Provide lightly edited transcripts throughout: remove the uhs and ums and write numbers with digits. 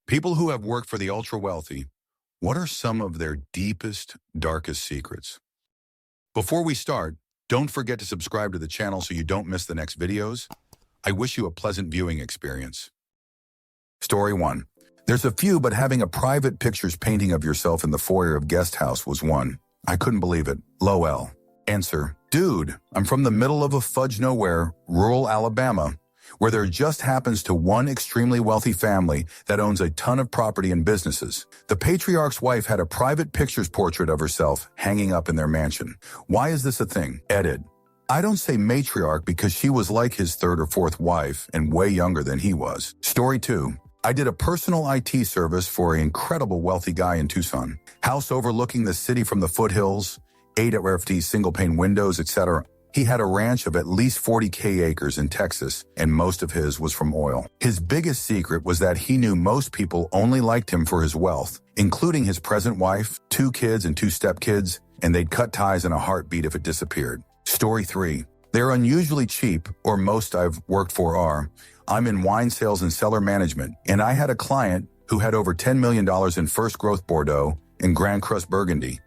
People who have worked for the ultra-wealthy, what are some of their deepest, darkest secrets? Before we start, don't forget to subscribe to the channel so you don't miss the next videos. I wish you a pleasant viewing experience. Story 1. There's a few, but having a private pictures painting of yourself in the foyer of guest house was one. I couldn't believe it. LOL. Answer. Dude, I'm from the middle of a fudge nowhere, rural Alabama, where there just happens to one extremely wealthy family that owns a ton of property and businesses. The patriarch's wife had a private pictures portrait of herself hanging up in their mansion. Why is this a thing? Edit. I don't say matriarch because she was like his third or fourth wife and way younger than he was. Story 2. I did a personal IT service for an incredible wealthy guy in Tucson. House overlooking the city from the foothills, 8 RFD single-pane windows, etc. He had a ranch of at least 40K acres in Texas, and most of his was from oil. His biggest secret was that he knew most people only liked him for his wealth, including his present wife, 2 kids and 2 stepkids, and they'd cut ties in a heartbeat if it disappeared. Story 3. They're unusually cheap, or most I've worked for are. I'm in wine sales and cellar management, and I had a client who had over $10 million in first growth Bordeaux and Grand Cru Burgundy.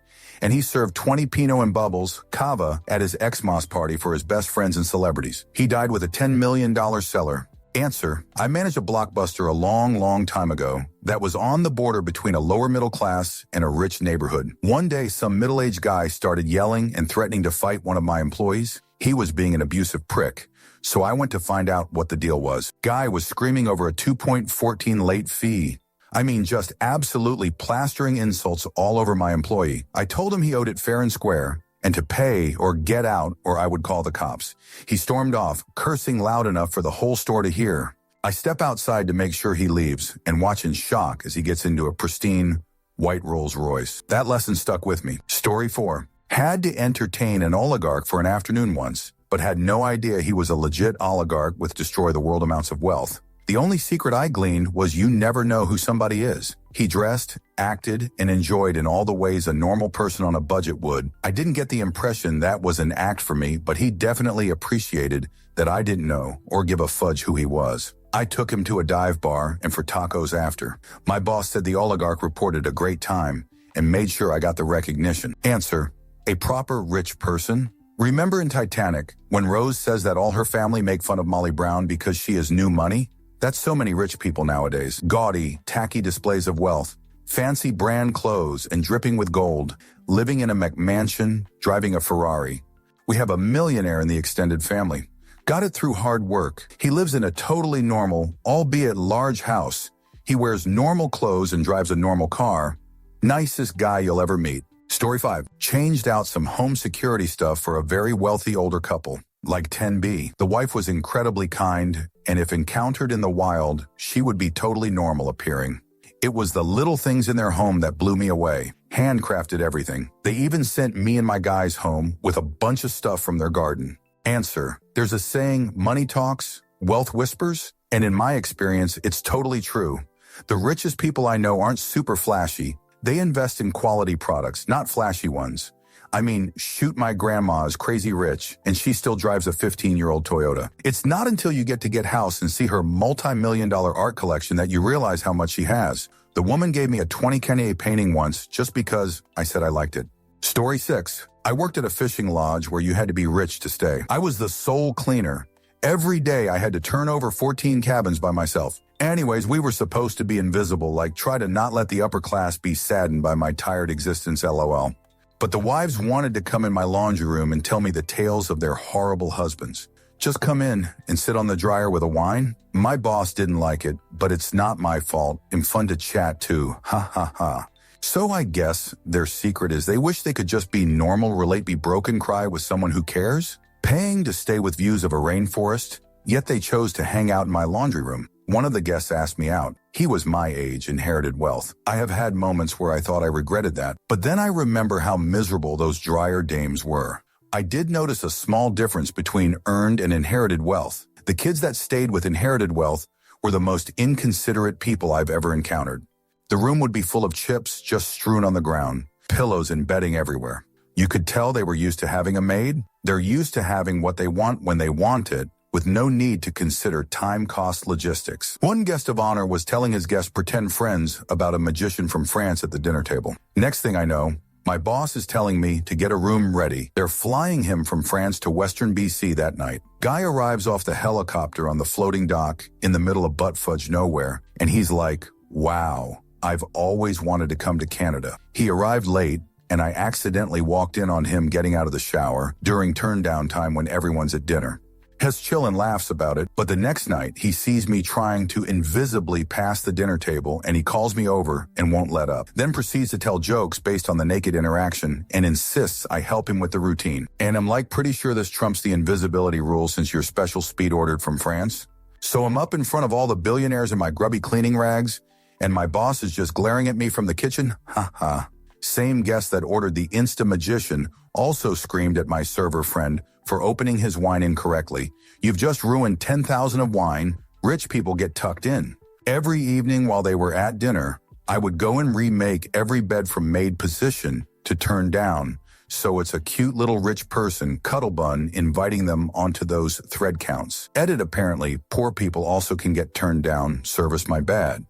And he served 20 Pinot and Bubbles, Cava, at his Xmas party for his best friends and celebrities. He died with a $10 million cellar. Answer. I managed a Blockbuster a long time ago that was on the border between a lower middle class and a rich neighborhood. One day, some middle-aged guy started yelling and threatening to fight one of my employees. He was being an abusive prick. So I went to find out what the deal was. Guy was screaming over a 2.14 late fee. I mean, just absolutely plastering insults all over my employee. I told him he owed it fair and square, and to pay or get out or I would call the cops. He stormed off, cursing loud enough for the whole store to hear. I step outside to make sure he leaves and watch in shock as he gets into a pristine white Rolls Royce. That lesson stuck with me. Story 4. Had to entertain an oligarch for an afternoon once, but had no idea he was a legit oligarch with destroy the world amounts of wealth. The only secret I gleaned was you never know who somebody is. He dressed, acted, and enjoyed in all the ways a normal person on a budget would. I didn't get the impression that was an act for me, but he definitely appreciated that I didn't know or give a fudge who he was. I took him to a dive bar and for tacos after. My boss said the oligarch reported a great time and made sure I got the recognition. Answer. A proper rich person? Remember in Titanic, when Rose says that all her family make fun of Molly Brown because she is new money? That's so many rich people nowadays. Gaudy, tacky displays of wealth, fancy brand clothes and dripping with gold, living in a McMansion, driving a Ferrari. We have a millionaire in the extended family. Got it through hard work. He lives in a totally normal, albeit large house. He wears normal clothes and drives a normal car. Nicest guy you'll ever meet. Story 5. Changed out some home security stuff for a very wealthy older couple. Like 10B. The wife was incredibly kind, and if encountered in the wild, she would be totally normal appearing. It was the little things in their home that blew me away. Handcrafted everything. They even sent me and my guys home with a bunch of stuff from their garden. Answer. There's a saying, money talks, wealth whispers, and in my experience, it's totally true. The richest people I know aren't super flashy. They invest in quality products, not flashy ones. I mean, shoot, my grandma is crazy rich, and she still drives a 15-year-old Toyota. It's not until you get house and see her multi-million-dollar art collection that you realize how much she has. The woman gave me a 20 Kanye painting once just because I said I liked it. Story 6. I worked at a fishing lodge where you had to be rich to stay. I was the sole cleaner. Every day I had to turn over 14 cabins by myself. Anyways, we were supposed to be invisible, like try to not let the upper class be saddened by my tired existence, LOL. But the wives wanted to come in my laundry room and tell me the tales of their horrible husbands. Just come in and sit on the dryer with a wine? My boss didn't like it, but it's not my fault and fun to chat too. Ha ha ha. So I guess their secret is they wish they could just be normal, relate, be broken, cry with someone who cares? Paying to stay with views of a rainforest, yet they chose to hang out in my laundry room. One of the guests asked me out. He was my age, inherited wealth. I have had moments where I thought I regretted that, but then I remember how miserable those dryer dames were. I did notice a small difference between earned and inherited wealth. The kids that stayed with inherited wealth were the most inconsiderate people I've ever encountered. The room would be full of chips just strewn on the ground, pillows and bedding everywhere. You could tell they were used to having a maid. They're used to having what they want when they want it, with no need to consider time-cost logistics. One guest of honor was telling his guest pretend friends about a magician from France at the dinner table. Next thing I know, my boss is telling me to get a room ready. They're flying him from France to Western BC that night. Guy arrives off the helicopter on the floating dock in the middle of butt fudge nowhere, and he's like, wow, I've always wanted to come to Canada. He arrived late, and I accidentally walked in on him getting out of the shower during turn-down time when everyone's at dinner. Hess chill and laughs about it, but the next night he sees me trying to invisibly pass the dinner table and he calls me over and won't let up. Then proceeds to tell jokes based on the naked interaction and insists I help him with the routine. And I'm like pretty sure this trumps the invisibility rule since you're special speed ordered from France. So I'm up in front of all the billionaires in my grubby cleaning rags and my boss is just glaring at me from the kitchen. Ha ha. Same guest that ordered the Insta Magician also screamed at my server friend for opening his wine incorrectly. You've just ruined 10,000 of wine. Rich people get tucked in. Every evening while they were at dinner, I would go and remake every bed from maid position to turn down. So it's a cute little rich person, cuddle bun, inviting them onto those thread counts. Edit apparently, poor people also can get turned down, service my bad.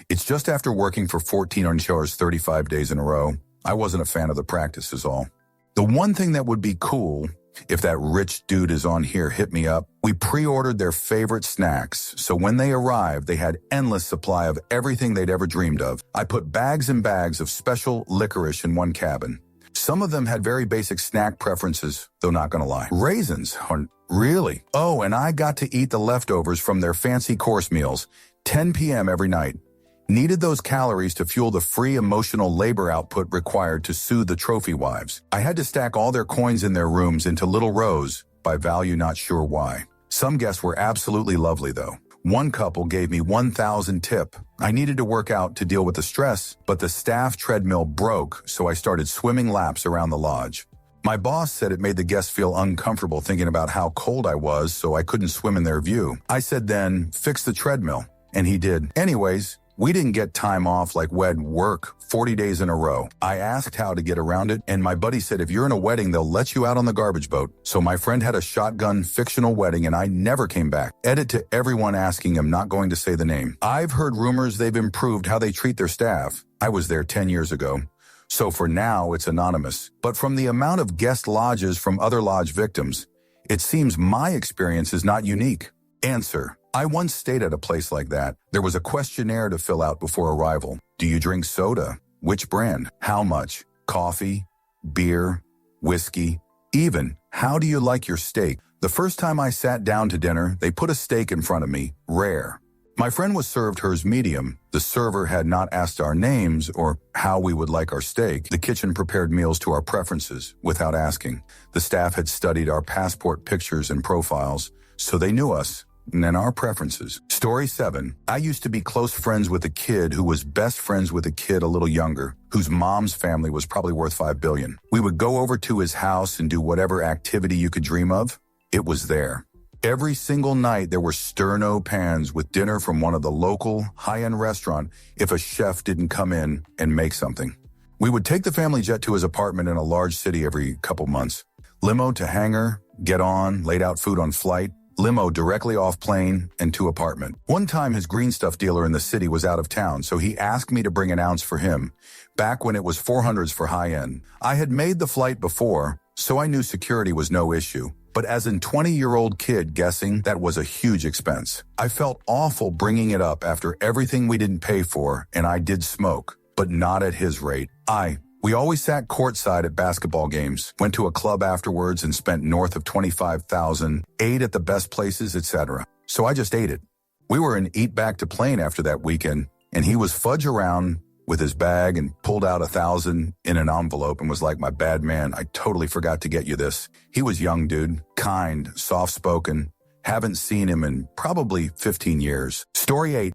It's just after working for 14 hours 35 days in a row. I wasn't a fan of the practice is all. The one thing that would be cool, if that rich dude is on here, hit me up. We pre-ordered their favorite snacks, so when they arrived, they had endless supply of everything they'd ever dreamed of. I put bags and bags of special licorice in one cabin. Some of them had very basic snack preferences, though not gonna lie. Raisins, really? Oh, and I got to eat the leftovers from their fancy course meals, 10 p.m. every night. Needed those calories to fuel the free emotional labor output required to soothe the trophy wives. I had to stack all their coins in their rooms into little rows, by value not sure why. Some guests were absolutely lovely though. One couple gave me 1,000 tip. I needed to work out to deal with the stress, but the staff treadmill broke, so I started swimming laps around the lodge. My boss said it made the guests feel uncomfortable thinking about how cold I was, so I couldn't swim in their view. I said then, fix the treadmill, and he did. Anyways, we didn't get time off like we'd work 40 days in a row. I asked how to get around it, and my buddy said if you're in a wedding, they'll let you out on the garbage boat. So my friend had a shotgun fictional wedding, and I never came back. Edit to everyone asking him, not going to say the name. I've heard rumors they've improved how they treat their staff. I was there 10 years ago. So for now, it's anonymous. But from the amount of guest lodges from other lodge victims, it seems my experience is not unique. Answer. I once stayed at a place like that. There was a questionnaire to fill out before arrival. Do you drink soda? Which brand? How much? Coffee? Beer? Whiskey? Even, how do you like your steak? The first time I sat down to dinner, they put a steak in front of me, rare. My friend was served hers medium. The server had not asked our names or how we would like our steak. The kitchen prepared meals to our preferences without asking. The staff had studied our passport pictures and profiles, so they knew us and our preferences. Story 7. I used to be close friends with a kid who was best friends with a kid a little younger, whose mom's family was probably worth $5 billion. We would go over to his house and do whatever activity you could dream of. It was there. Every single night there were sterno pans with dinner from one of the local high-end restaurant if a chef didn't come in and make something. We would take the family jet to his apartment in a large city every couple months. Limo to hangar, get on, laid out food on flight, limo directly off plane, and to apartment. One time his green stuff dealer in the city was out of town, so he asked me to bring an ounce for him, back when it was 400s for high-end. I had made the flight before, so I knew security was no issue. But as a 20-year-old kid guessing, that was a huge expense. I felt awful bringing it up after everything we didn't pay for, and I did smoke, but not at his rate. We always sat courtside at basketball games, went to a club afterwards and spent north of $25,000, ate at the best places, etc. So I just ate it. We were in eat back to plane after that weekend, and he was fudge around with his bag and pulled out $1,000 in an envelope and was like, my bad man, I totally forgot to get you this. He was young dude, kind, soft-spoken, haven't seen him in probably 15 years. Story 8,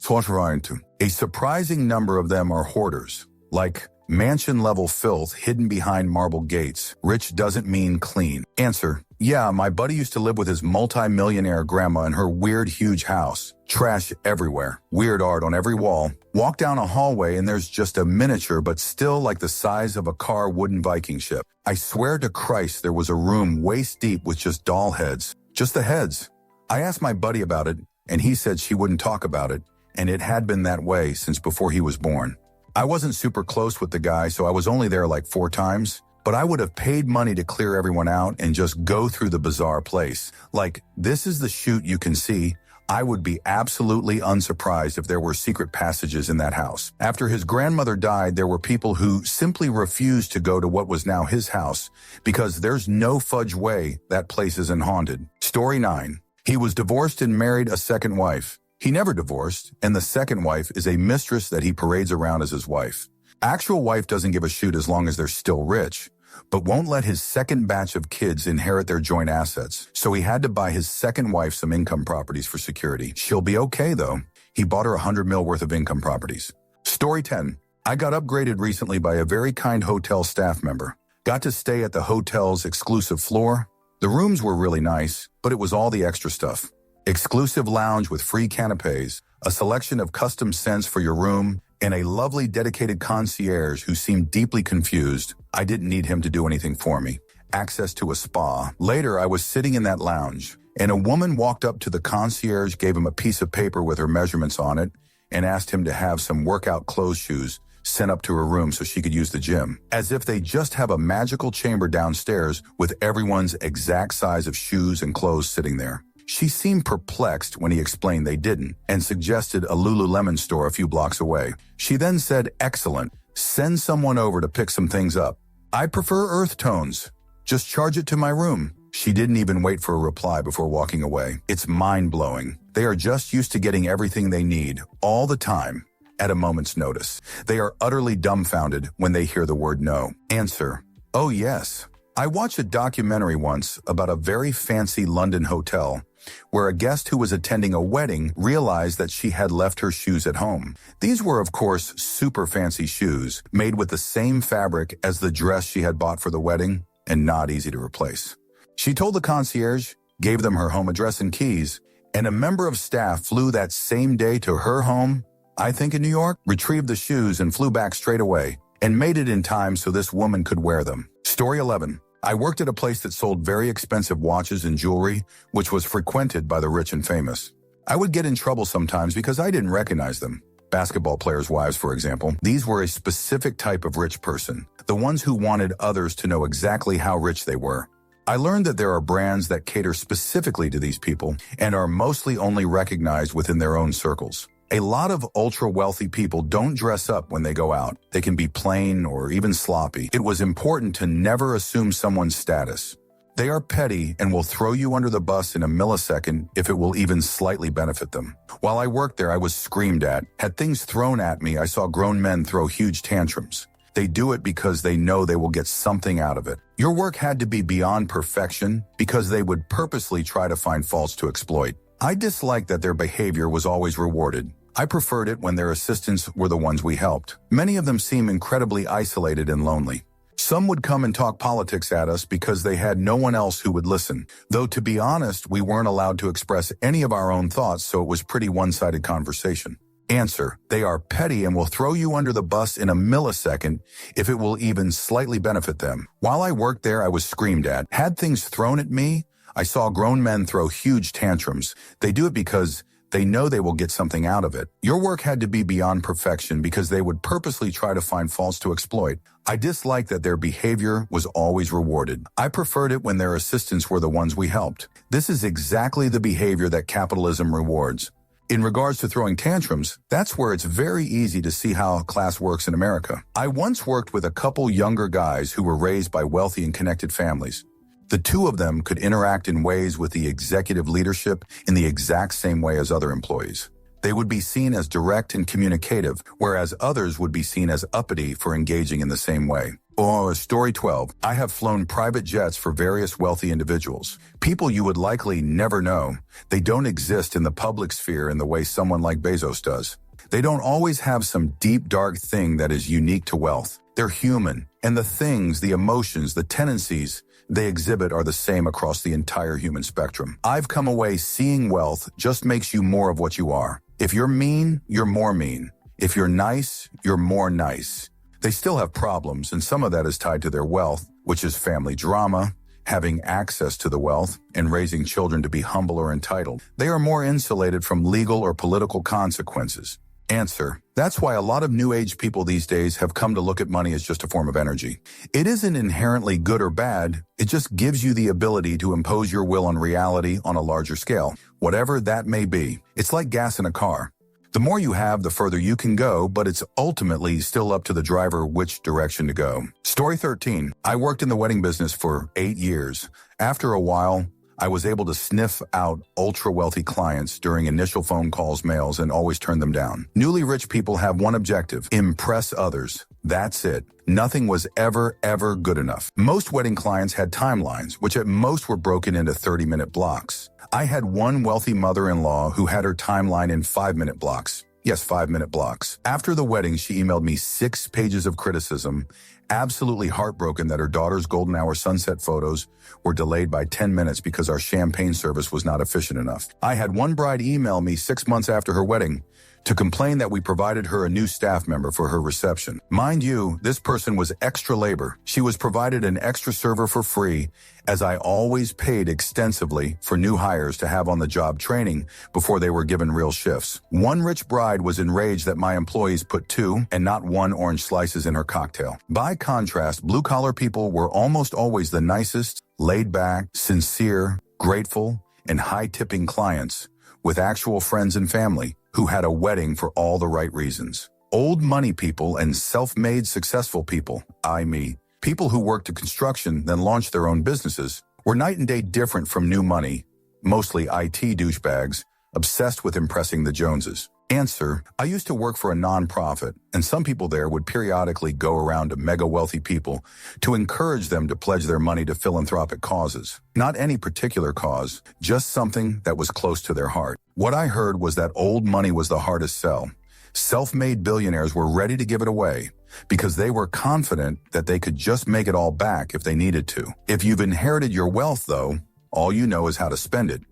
a surprising number of them are hoarders, like mansion-level filth hidden behind marble gates. Rich doesn't mean clean. Answer. Yeah, my buddy used to live with his multi-millionaire grandma in her weird, huge house. Trash everywhere. Weird art on every wall. Walk down a hallway and there's just a miniature but still like the size of a car wooden Viking ship. I swear to Christ there was a room waist deep with just doll heads. Just the heads. I asked my buddy about it, and he said she wouldn't talk about it, and it had been that way since before he was born. I wasn't super close with the guy, so I was only there like 4 times, but I would have paid money to clear everyone out and just go through the bizarre place. Like, this is the chute you can see. I would be absolutely unsurprised if there were secret passages in that house. After his grandmother died, there were people who simply refused to go to what was now his house because there's no fudge way that place isn't haunted. Story 9. He was divorced and married a second wife. He never divorced, and the second wife is a mistress that he parades around as his wife. Actual wife doesn't give a shoot as long as they're still rich, but won't let his second batch of kids inherit their joint assets. So he had to buy his second wife some income properties for security. She'll be okay though. He bought her 100 mil worth of income properties. Story 10. I got upgraded recently by a very kind hotel staff member. Got to stay at the hotel's exclusive floor. The rooms were really nice, but it was all the extra stuff. Exclusive lounge with free canapes, a selection of custom scents for your room, and a lovely dedicated concierge who seemed deeply confused. I didn't need him to do anything for me. Access to a spa. Later, I was sitting in that lounge, and a woman walked up to the concierge, gave him a piece of paper with her measurements on it, and asked him to have some workout clothes shoes sent up to her room so she could use the gym. As if they just have a magical chamber downstairs with everyone's exact size of shoes and clothes sitting there. She seemed perplexed when he explained they didn't and suggested a Lululemon store a few blocks away. She then said, "Excellent. Send someone over to pick some things up. I prefer earth tones. Just charge it to my room." She didn't even wait for a reply before walking away. It's mind-blowing. They are just used to getting everything they need, all the time, at a moment's notice. They are utterly dumbfounded when they hear the word no. Answer: oh yes. I watched a documentary once about a very fancy London hotel where a guest who was attending a wedding realized that she had left her shoes at home. These were, of course, super fancy shoes, made with the same fabric as the dress she had bought for the wedding, and not easy to replace. She told the concierge, gave them her home address and keys, and a member of staff flew that same day to her home, I think in New York, retrieved the shoes and flew back straight away, and made it in time so this woman could wear them. Story 11. I worked at a place that sold very expensive watches and jewelry, which was frequented by the rich and famous. I would get in trouble sometimes because I didn't recognize them. Basketball players' wives, for example. These were a specific type of rich person, the ones who wanted others to know exactly how rich they were. I learned that there are brands that cater specifically to these people and are mostly only recognized within their own circles. A lot of ultra-wealthy people don't dress up when they go out. They can be plain or even sloppy. It was important to never assume someone's status. They are petty and will throw you under the bus in a millisecond if it will even slightly benefit them. While I worked there, I was screamed at, had things thrown at me. I saw grown men throw huge tantrums. They do it because they know they will get something out of it. Your work had to be beyond perfection because they would purposely try to find faults to exploit. I disliked that their behavior was always rewarded. I preferred it when their assistants were the ones we helped. Many of them seem incredibly isolated and lonely. Some would come and talk politics at us because they had no one else who would listen. Though to be honest, we weren't allowed to express any of our own thoughts, so it was pretty one-sided conversation. Answer: they are petty and will throw you under the bus in a millisecond if it will even slightly benefit them. While I worked there, I was screamed at, had things thrown at me. I saw grown men throw huge tantrums. They do it because they know they will get something out of it. Your work had to be beyond perfection because they would purposely try to find faults to exploit. I disliked that their behavior was always rewarded. I preferred it when their assistants were the ones we helped. This is exactly the behavior that capitalism rewards. In regards to throwing tantrums, that's where it's very easy to see how class works in America. I once worked with a couple younger guys who were raised by wealthy and connected families. The two of them could interact in ways with the executive leadership in the exact same way as other employees. They would be seen as direct and communicative, whereas others would be seen as uppity for engaging in the same way. Story 12. I have flown private jets for various wealthy individuals. People you would likely never know. They don't exist in the public sphere in the way someone like Bezos does. They don't always have some deep, dark thing that is unique to wealth. They're human, and the things, the emotions, the tendencies they exhibit are the same across the entire human spectrum. I've come away seeing wealth just makes you more of what you are. If you're mean, you're more mean. If you're nice, you're more nice. They still have problems, and some of that is tied to their wealth, which is family drama, having access to the wealth, and raising children to be humble or entitled. They are more insulated from legal or political consequences. Answer: that's why a lot of New Age people these days have come to look at money as just a form of energy. It isn't inherently good or bad, it just gives you the ability to impose your will on reality on a larger scale, whatever that may be. It's like gas in a car. The more you have, the further you can go, but it's ultimately still up to the driver which direction to go. Story 13. I worked in the wedding business for 8 years. After a while, I was able to sniff out ultra-wealthy clients during initial phone calls, mails, and always turn them down. Newly rich people have one objective: impress others. That's it. Nothing was ever good enough. Most wedding clients had timelines, which at most were broken into 30-minute blocks. I had one wealthy mother-in-law who had her timeline in 5-minute blocks. Yes, 5-minute blocks. After the wedding, she emailed me 6 pages of criticism, absolutely heartbroken that her daughter's golden hour sunset photos were delayed by 10 minutes because our champagne service was not efficient enough. I had one bride email me 6 months after her wedding to complain that we provided her a new staff member for her reception. Mind you, this person was extra labor. She was provided an extra server for free, as I always paid extensively for new hires to have on-the-job training before they were given real shifts. One rich bride was enraged that my employees put 2 and not 1 orange slices in her cocktail. By contrast, blue-collar people were almost always the nicest, laid-back, sincere, grateful, and high-tipping clients with actual friends and family who had a wedding for all the right reasons. Old money people and self-made successful people, me, people who worked at construction then launched their own businesses, were night and day different from new money, mostly IT douchebags, obsessed with impressing the Joneses. Answer: I used to work for a non-profit, and some people there would periodically go around to mega-wealthy people to encourage them to pledge their money to philanthropic causes. Not any particular cause, just something that was close to their heart. What I heard was that old money was the hardest sell. Self-made billionaires were ready to give it away because they were confident that they could just make it all back if they needed to. If you've inherited your wealth, though, all you know is how to spend it.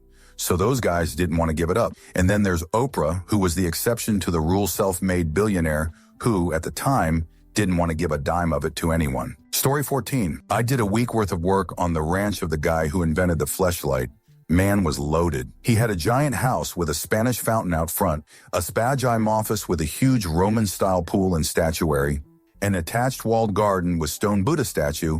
So those guys didn't want to give it up. And then there's Oprah, who was the exception to the rule, self-made billionaire who, at the time, didn't want to give a dime of it to anyone. Story 14. I did a week worth of work on the ranch of the guy who invented the fleshlight. Man was loaded. He had a giant house with a Spanish fountain out front, a Spaghetti office with a huge Roman-style pool and statuary, an attached walled garden with stone Buddha statue,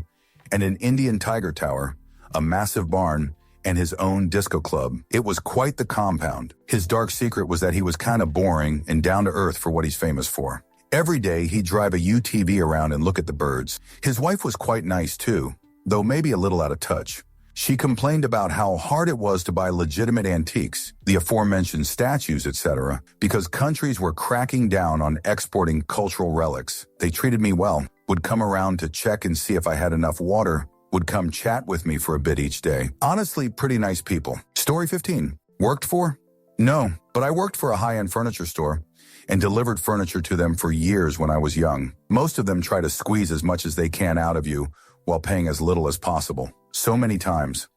and an Indian tiger tower, a massive barn, and his own disco club. It was quite the compound. His dark secret was that he was kind of boring and down to earth for what he's famous for. Every day, he'd drive a UTV around and look at the birds. His wife was quite nice too, though maybe a little out of touch. She complained about how hard it was to buy legitimate antiques, the aforementioned statues, etc., because countries were cracking down on exporting cultural relics. They treated me well, would come around to check and see if I had enough water, would come chat with me for a bit each day. Honestly, pretty nice people. Story 15. Worked for? No, but I worked for a high-end furniture store and delivered furniture to them for years when I was young. Most of them try to squeeze as much as they can out of you while paying as little as possible. So many times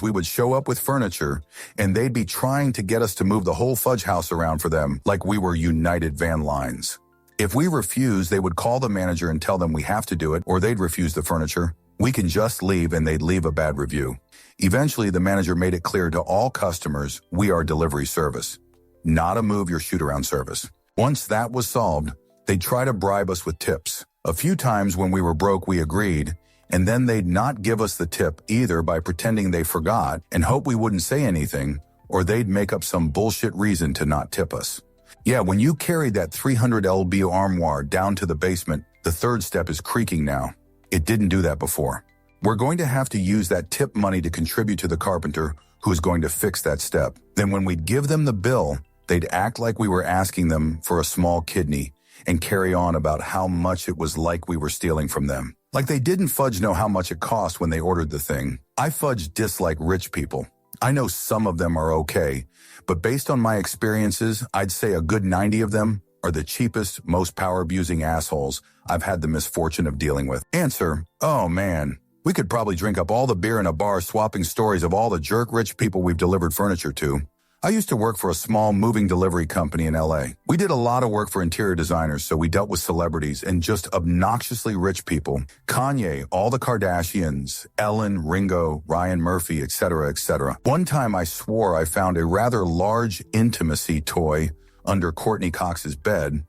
we would show up with furniture and they'd be trying to get us to move the whole fudge house around for them like we were United Van Lines. If we refused, they would call the manager and tell them we have to do it, or they'd refuse the furniture. We can just leave, and they'd leave a bad review. Eventually, the manager made it clear to all customers, we are delivery service, not a move your shoot-around service. Once that was solved, they'd try to bribe us with tips. A few times when we were broke, we agreed, and then they'd not give us the tip either by pretending they forgot and hope we wouldn't say anything, or they'd make up some bullshit reason to not tip us. Yeah, when you carried that 300 lb armoire down to the basement, the third step is creaking now. It didn't do that before. We're going to have to use that tip money to contribute to the carpenter who is going to fix that step. Then when we'd give them the bill, they'd act like we were asking them for a small kidney and carry on about how much it was like we were stealing from them. Like they didn't fudge know how much it cost when they ordered the thing. I fudge dislike rich people. I know some of them are okay, but based on my experiences, I'd say a good 90 of them are the cheapest, most power-abusing assholes I've had the misfortune of dealing with. Answer: oh man, we could probably drink up all the beer in a bar swapping stories of all the jerk rich people we've delivered furniture to. I used to work for a small moving delivery company in LA. We did a lot of work for interior designers, so we dealt with celebrities and just obnoxiously rich people. Kanye, all the Kardashians, Ellen, Ringo, Ryan Murphy, etc., etc. One time I swore I found a rather large intimacy toy under Courtney Cox's bed,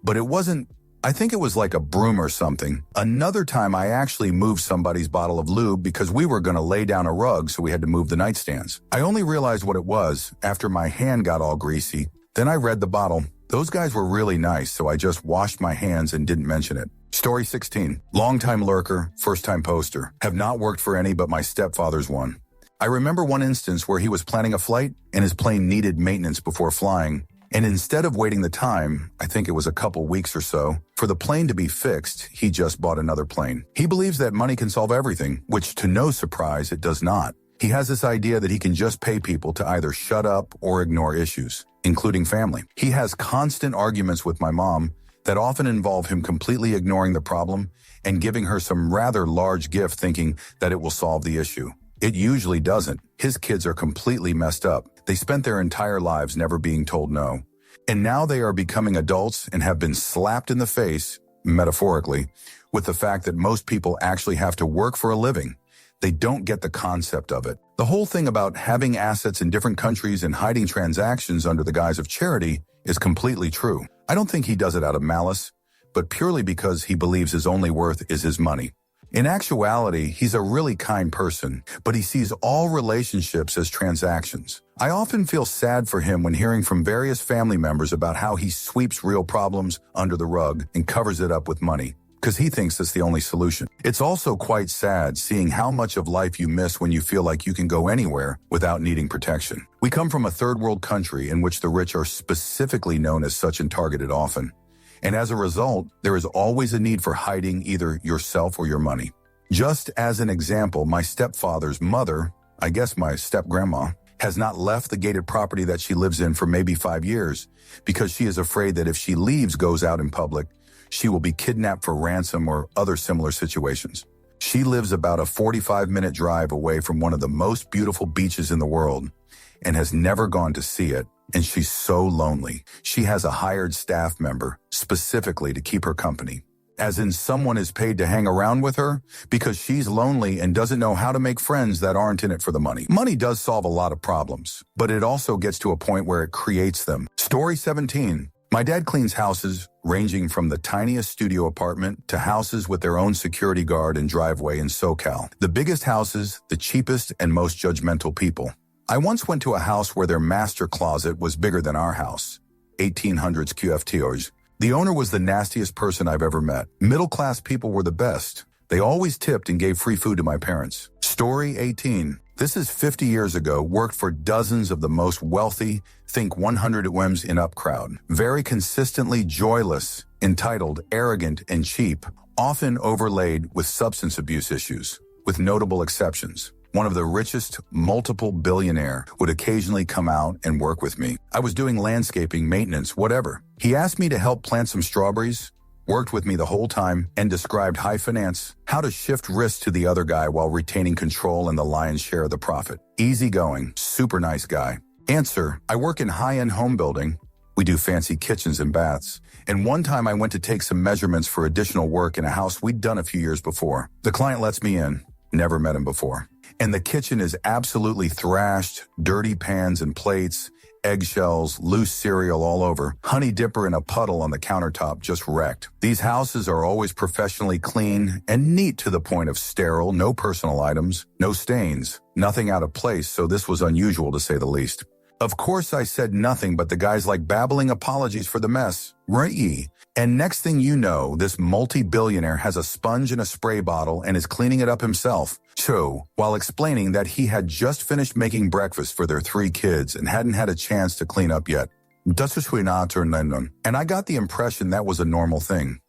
but it wasn't. I think it was like a broom or something. Another time I actually moved somebody's bottle of lube because we were going to lay down a rug, so we had to move the nightstands. I only realized what it was after my hand got all greasy. Then I read the bottle. Those guys were really nice, so I just washed my hands and didn't mention it. Story 16. Long-time lurker, first-time poster. Have not worked for any but my stepfather's one. I remember one instance where he was planning a flight and his plane needed maintenance before flying. And instead of waiting the time, I think it was a couple weeks or so, for the plane to be fixed, he just bought another plane. He believes that money can solve everything, which to no surprise, it does not. He has this idea that he can just pay people to either shut up or ignore issues, including family. He has constant arguments with my mom that often involve him completely ignoring the problem and giving her some rather large gift thinking that it will solve the issue. It usually doesn't. His kids are completely messed up. They spent their entire lives never being told no. And now they are becoming adults and have been slapped in the face, metaphorically, with the fact that most people actually have to work for a living. They don't get the concept of it. The whole thing about having assets in different countries and hiding transactions under the guise of charity is completely true. I don't think he does it out of malice, but purely because he believes his only worth is his money. In actuality, he's a really kind person, but he sees all relationships as transactions. I often feel sad for him when hearing from various family members about how he sweeps real problems under the rug and covers it up with money, because he thinks that's the only solution. It's also quite sad seeing how much of life you miss when you feel like you can go anywhere without needing protection. We come from a third world country in which the rich are specifically known as such and targeted often. And as a result, there is always a need for hiding either yourself or your money. Just as an example, my stepfather's mother, I guess my step-grandma, has not left the gated property that she lives in for maybe 5 years because she is afraid that if she leaves, goes out in public, she will be kidnapped for ransom or other similar situations. She lives about a 45-minute drive away from one of the most beautiful beaches in the world and has never gone to see it. And she's so lonely. She has a hired staff member specifically to keep her company. As in someone is paid to hang around with her because she's lonely and doesn't know how to make friends that aren't in it for the money. Money does solve a lot of problems, but it also gets to a point where it creates them. Story 17. My dad cleans houses ranging from the tiniest studio apartment to houses with their own security guard and driveway in SoCal. The biggest houses, the cheapest and most judgmental people. I once went to a house where their master closet was bigger than our house, 1800s QFTOs. The owner was the nastiest person I've ever met. Middle-class people were the best. They always tipped and gave free food to my parents. Story 18. This is 50 years ago, worked for dozens of the most wealthy, think 100 WEMs in up crowd. Very consistently joyless, entitled, arrogant, and cheap, often overlaid with substance abuse issues, with notable exceptions. One of the richest, multiple billionaire, would occasionally come out and work with me. I was doing landscaping, maintenance, whatever. He asked me to help plant some strawberries, worked with me the whole time, and described high finance, how to shift risk to the other guy while retaining control and the lion's share of the profit. Easygoing, super nice guy. Answer, I work in high-end home building. We do fancy kitchens and baths. And one time I went to take some measurements for additional work in a house we'd done a few years before. The client lets me in. Never met him before. And the kitchen is absolutely thrashed, dirty pans and plates, eggshells, loose cereal all over, honey dipper in a puddle on the countertop just wrecked. These houses are always professionally clean and neat to the point of sterile, no personal items, no stains, nothing out of place, so this was unusual to say the least. Of course I said nothing, but the guy's like babbling apologies for the mess. Right? And next thing you know, this multi-billionaire has a sponge and a spray bottle and is cleaning it up himself. So, while explaining that he had just finished making breakfast for their 3 kids and hadn't had a chance to clean up yet. And I got the impression that was a normal thing.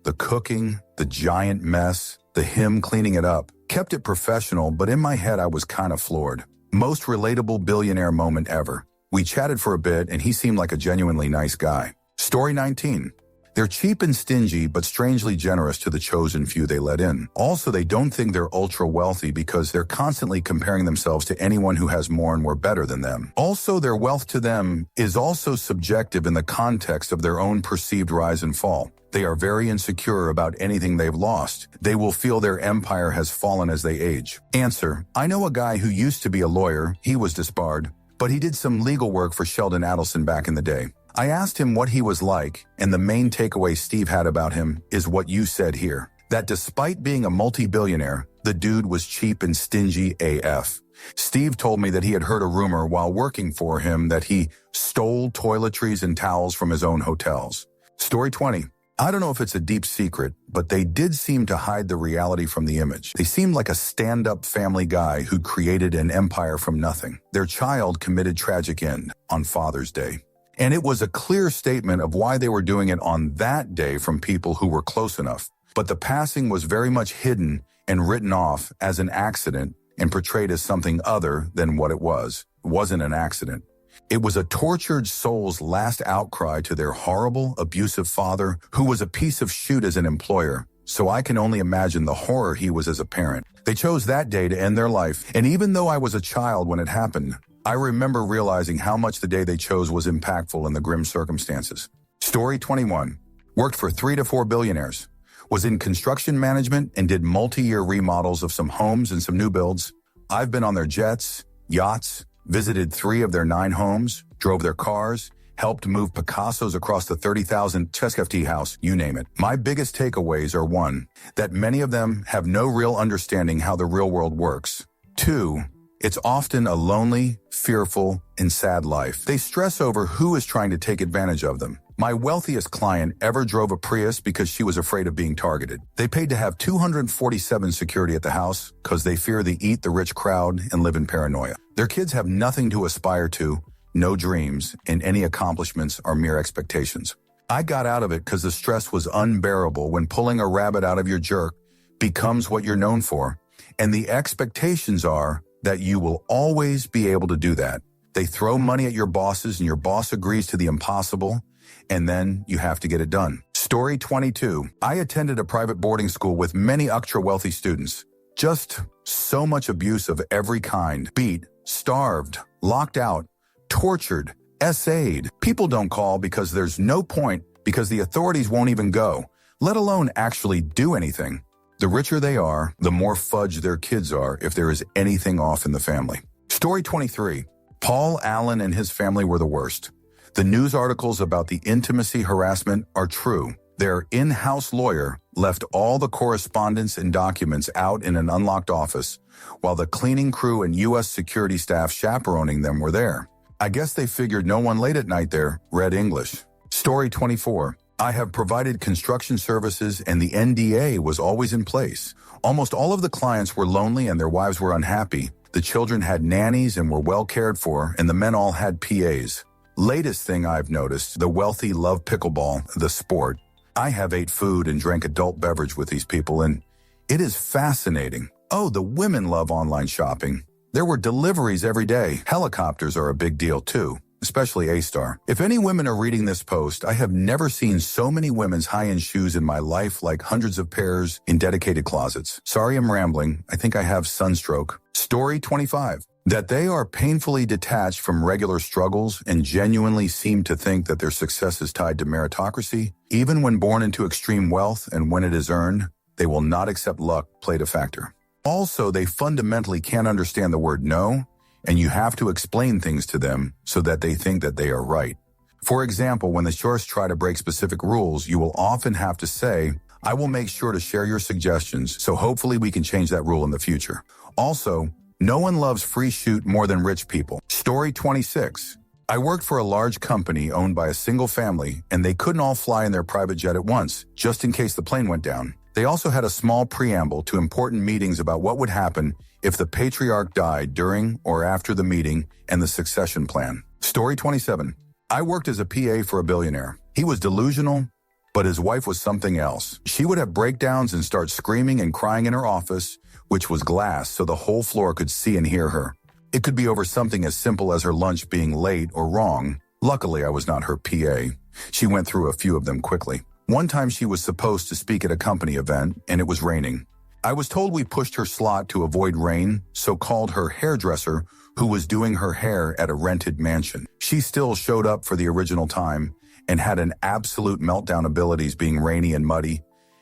The cooking, the giant mess, the him cleaning it up, kept it professional, but in my head I was kind of floored. Most relatable billionaire moment ever. We chatted for a bit and he seemed like a genuinely nice guy. Story 19. They're cheap and stingy, but strangely generous to the chosen few they let in. Also, they don't think they're ultra-wealthy because they're constantly comparing themselves to anyone who has more and more better than them. Also, their wealth to them is also subjective in the context of their own perceived rise and fall. They are very insecure about anything they've lost. They will feel their empire has fallen as they age. Answer: I know a guy who used to be a lawyer. He was disbarred, but he did some legal work for Sheldon Adelson back in the day. I asked him what he was like, and the main takeaway Steve had about him is what you said here. That despite being a multi-billionaire, the dude was cheap and stingy AF. Steve told me that he had heard a rumor while working for him that he stole toiletries and towels from his own hotels. Story 20. I don't know if it's a deep secret, but they did seem to hide the reality from the image. They seemed like a stand-up family guy who created an empire from nothing. Their child committed tragic end on Father's Day. And it was a clear statement of why they were doing it on that day from people who were close enough. But the passing was very much hidden and written off as an accident and portrayed as something other than what it was. It wasn't an accident. It was a tortured soul's last outcry to their horrible, abusive father, who was a piece of shit as an employer. So I can only imagine the horror he was as a parent. They chose that day to end their life. And even though I was a child when it happened, I remember realizing how much the day they chose was impactful in the grim circumstances. Story 21. Worked for 3 to 4 billionaires. Was in construction management and did multi-year remodels of some homes and some new builds. I've been on their jets, yachts, visited 3 of their 9 homes, drove their cars, helped move Picassos across the 30,000 Cheskefti house, you name it. My biggest takeaways are 1, that many of them have no real understanding how the real world works. 2, it's often a lonely, fearful, and sad life. They stress over who is trying to take advantage of them. My wealthiest client ever drove a Prius because she was afraid of being targeted. They paid to have 247 security at the house because they fear the eat the rich crowd and live in paranoia. Their kids have nothing to aspire to, no dreams, and any accomplishments are mere expectations. I got out of it because the stress was unbearable when pulling a rabbit out of your jerk becomes what you're known for, and the expectations are that you will always be able to do that. They throw money at your bosses and your boss agrees to the impossible, and then you have to get it done. Story 22. I attended a private boarding school with many ultra-wealthy students. Just so much abuse of every kind. Beat, starved, locked out, tortured, essayed. People don't call because there's no point because the authorities won't even go, let alone actually do anything. The richer they are, the more fudge their kids are if there is anything off in the family. Story 23. Paul Allen and his family were the worst. The news articles about the intimacy harassment are true. Their in-house lawyer left all the correspondence and documents out in an unlocked office, while the cleaning crew and U.S. security staff chaperoning them were there. I guess they figured no one late at night there read English. Story 24. I have provided construction services and the NDA was always in place. Almost all of the clients were lonely and their wives were unhappy. The children had nannies and were well cared for, and the men all had PAs. Latest thing I've noticed, the wealthy love pickleball, the sport. I have ate food and drank adult beverage with these people, and it is fascinating. Oh, the women love online shopping. There were deliveries every day. Helicopters are a big deal too, especially A-Star. If any women are reading this post, I have never seen so many women's high-end shoes in my life, like hundreds of pairs in dedicated closets. Sorry I'm rambling. I think I have sunstroke. Story 25. That they are painfully detached from regular struggles and genuinely seem to think that their success is tied to meritocracy. Even when born into extreme wealth and when it is earned, they will not accept luck played a factor. Also, they fundamentally can't understand the word no, and you have to explain things to them so that they think that they are right. For example, when the shorts try to break specific rules, you will often have to say, I will make sure to share your suggestions, so hopefully we can change that rule in the future. Also, no one loves free shoot more than rich people. Story 26. I worked for a large company owned by a single family, and they couldn't all fly in their private jet at once, just in case the plane went down. They also had a small preamble to important meetings about what would happen if the patriarch died during or after the meeting and the succession plan. Story 27. I worked as a PA for a billionaire. He was delusional, but his wife was something else. She would have breakdowns and start screaming and crying in her office, which was glass so the whole floor could see and hear her. It could be over something as simple as her lunch being late or wrong. Luckily, I was not her PA. She went through a few of them quickly. One time she was supposed to speak at a company event, and it was raining. I was told we pushed her slot to avoid rain, so called her hairdresser, who was doing her hair at a rented mansion. She still showed up for the original time and had an absolute meltdown abilities being rainy and muddy,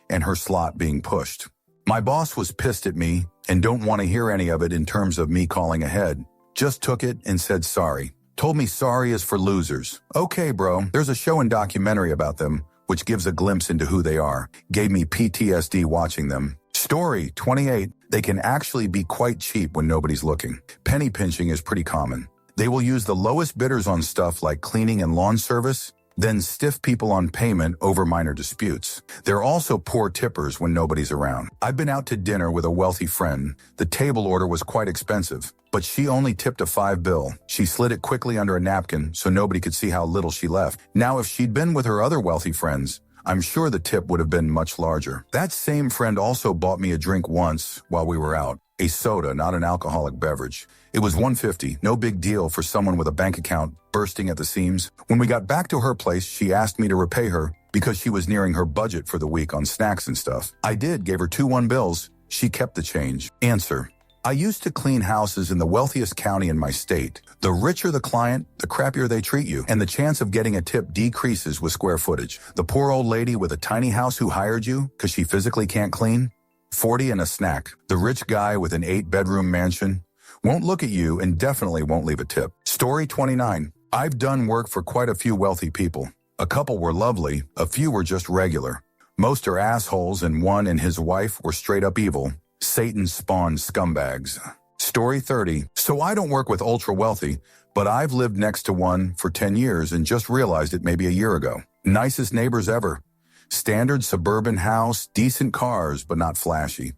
and her slot being pushed. My boss was pissed at me and don't want to hear any of it in terms of me calling ahead. Just took it and said sorry. Told me sorry is for losers. Okay, bro, there's a show and documentary about them, which gives a glimpse into who they are. Gave me PTSD watching them. Story 28. They can actually be quite cheap when nobody's looking. Penny pinching is pretty common. They will use the lowest bidders on stuff like cleaning and lawn service, then stiff people on payment over minor disputes. They're also poor tippers when nobody's around. I've been out to dinner with a wealthy friend. The table order was quite expensive, but she only tipped a $5 bill. She slid it quickly under a napkin so nobody could see how little she left. Now, if she'd been with her other wealthy friends, I'm sure the tip would have been much larger. That same friend also bought me a drink once while we were out. A soda, not an alcoholic beverage. It was $1.50, no big deal for someone with a bank account bursting at the seams. When we got back to her place, she asked me to repay her because she was nearing her budget for the week on snacks and stuff. I did, gave her 2 $1 bills. She kept the change. Answer: I used to clean houses in the wealthiest county in my state. The richer the client, the crappier they treat you, and the chance of getting a tip decreases with square footage. The poor old lady with a tiny house who hired you because she physically can't clean, 40 and a snack. The rich guy with an 8-bedroom mansion won't look at you and definitely won't leave a tip. Story 29. I've done work for quite a few wealthy people. A couple were lovely, a few were just regular. Most are assholes, and one and his wife were straight up evil. Satan spawned scumbags. Story 30. So I don't work with ultra wealthy, but I've lived next to one for 10 years and just realized it maybe a year ago. Nicest neighbors ever. Standard suburban house, decent cars, but not flashy.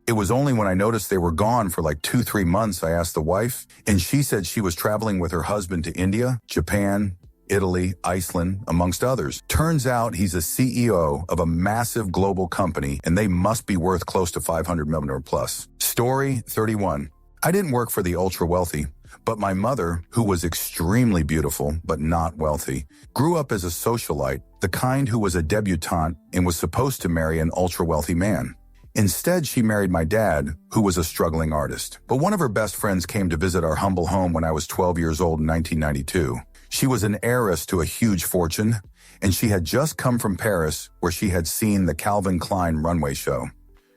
It was only when I noticed they were gone for like 2-3 months I asked the wife, and she said she was traveling with her husband to India, Japan, Italy, Iceland, amongst others. Turns out he's a CEO of a massive global company, and they must be worth close to $500 million or plus. Story 31. I didn't work for the ultra wealthy, but my mother, who was extremely beautiful but not wealthy, grew up as a socialite, the kind who was a debutante and was supposed to marry an ultra wealthy man. Instead, she married my dad, who was a struggling artist. But one of her best friends came to visit our humble home when I was 12 years old in 1992. She was an heiress to a huge fortune, and she had just come from Paris, where she had seen the Calvin Klein runway show.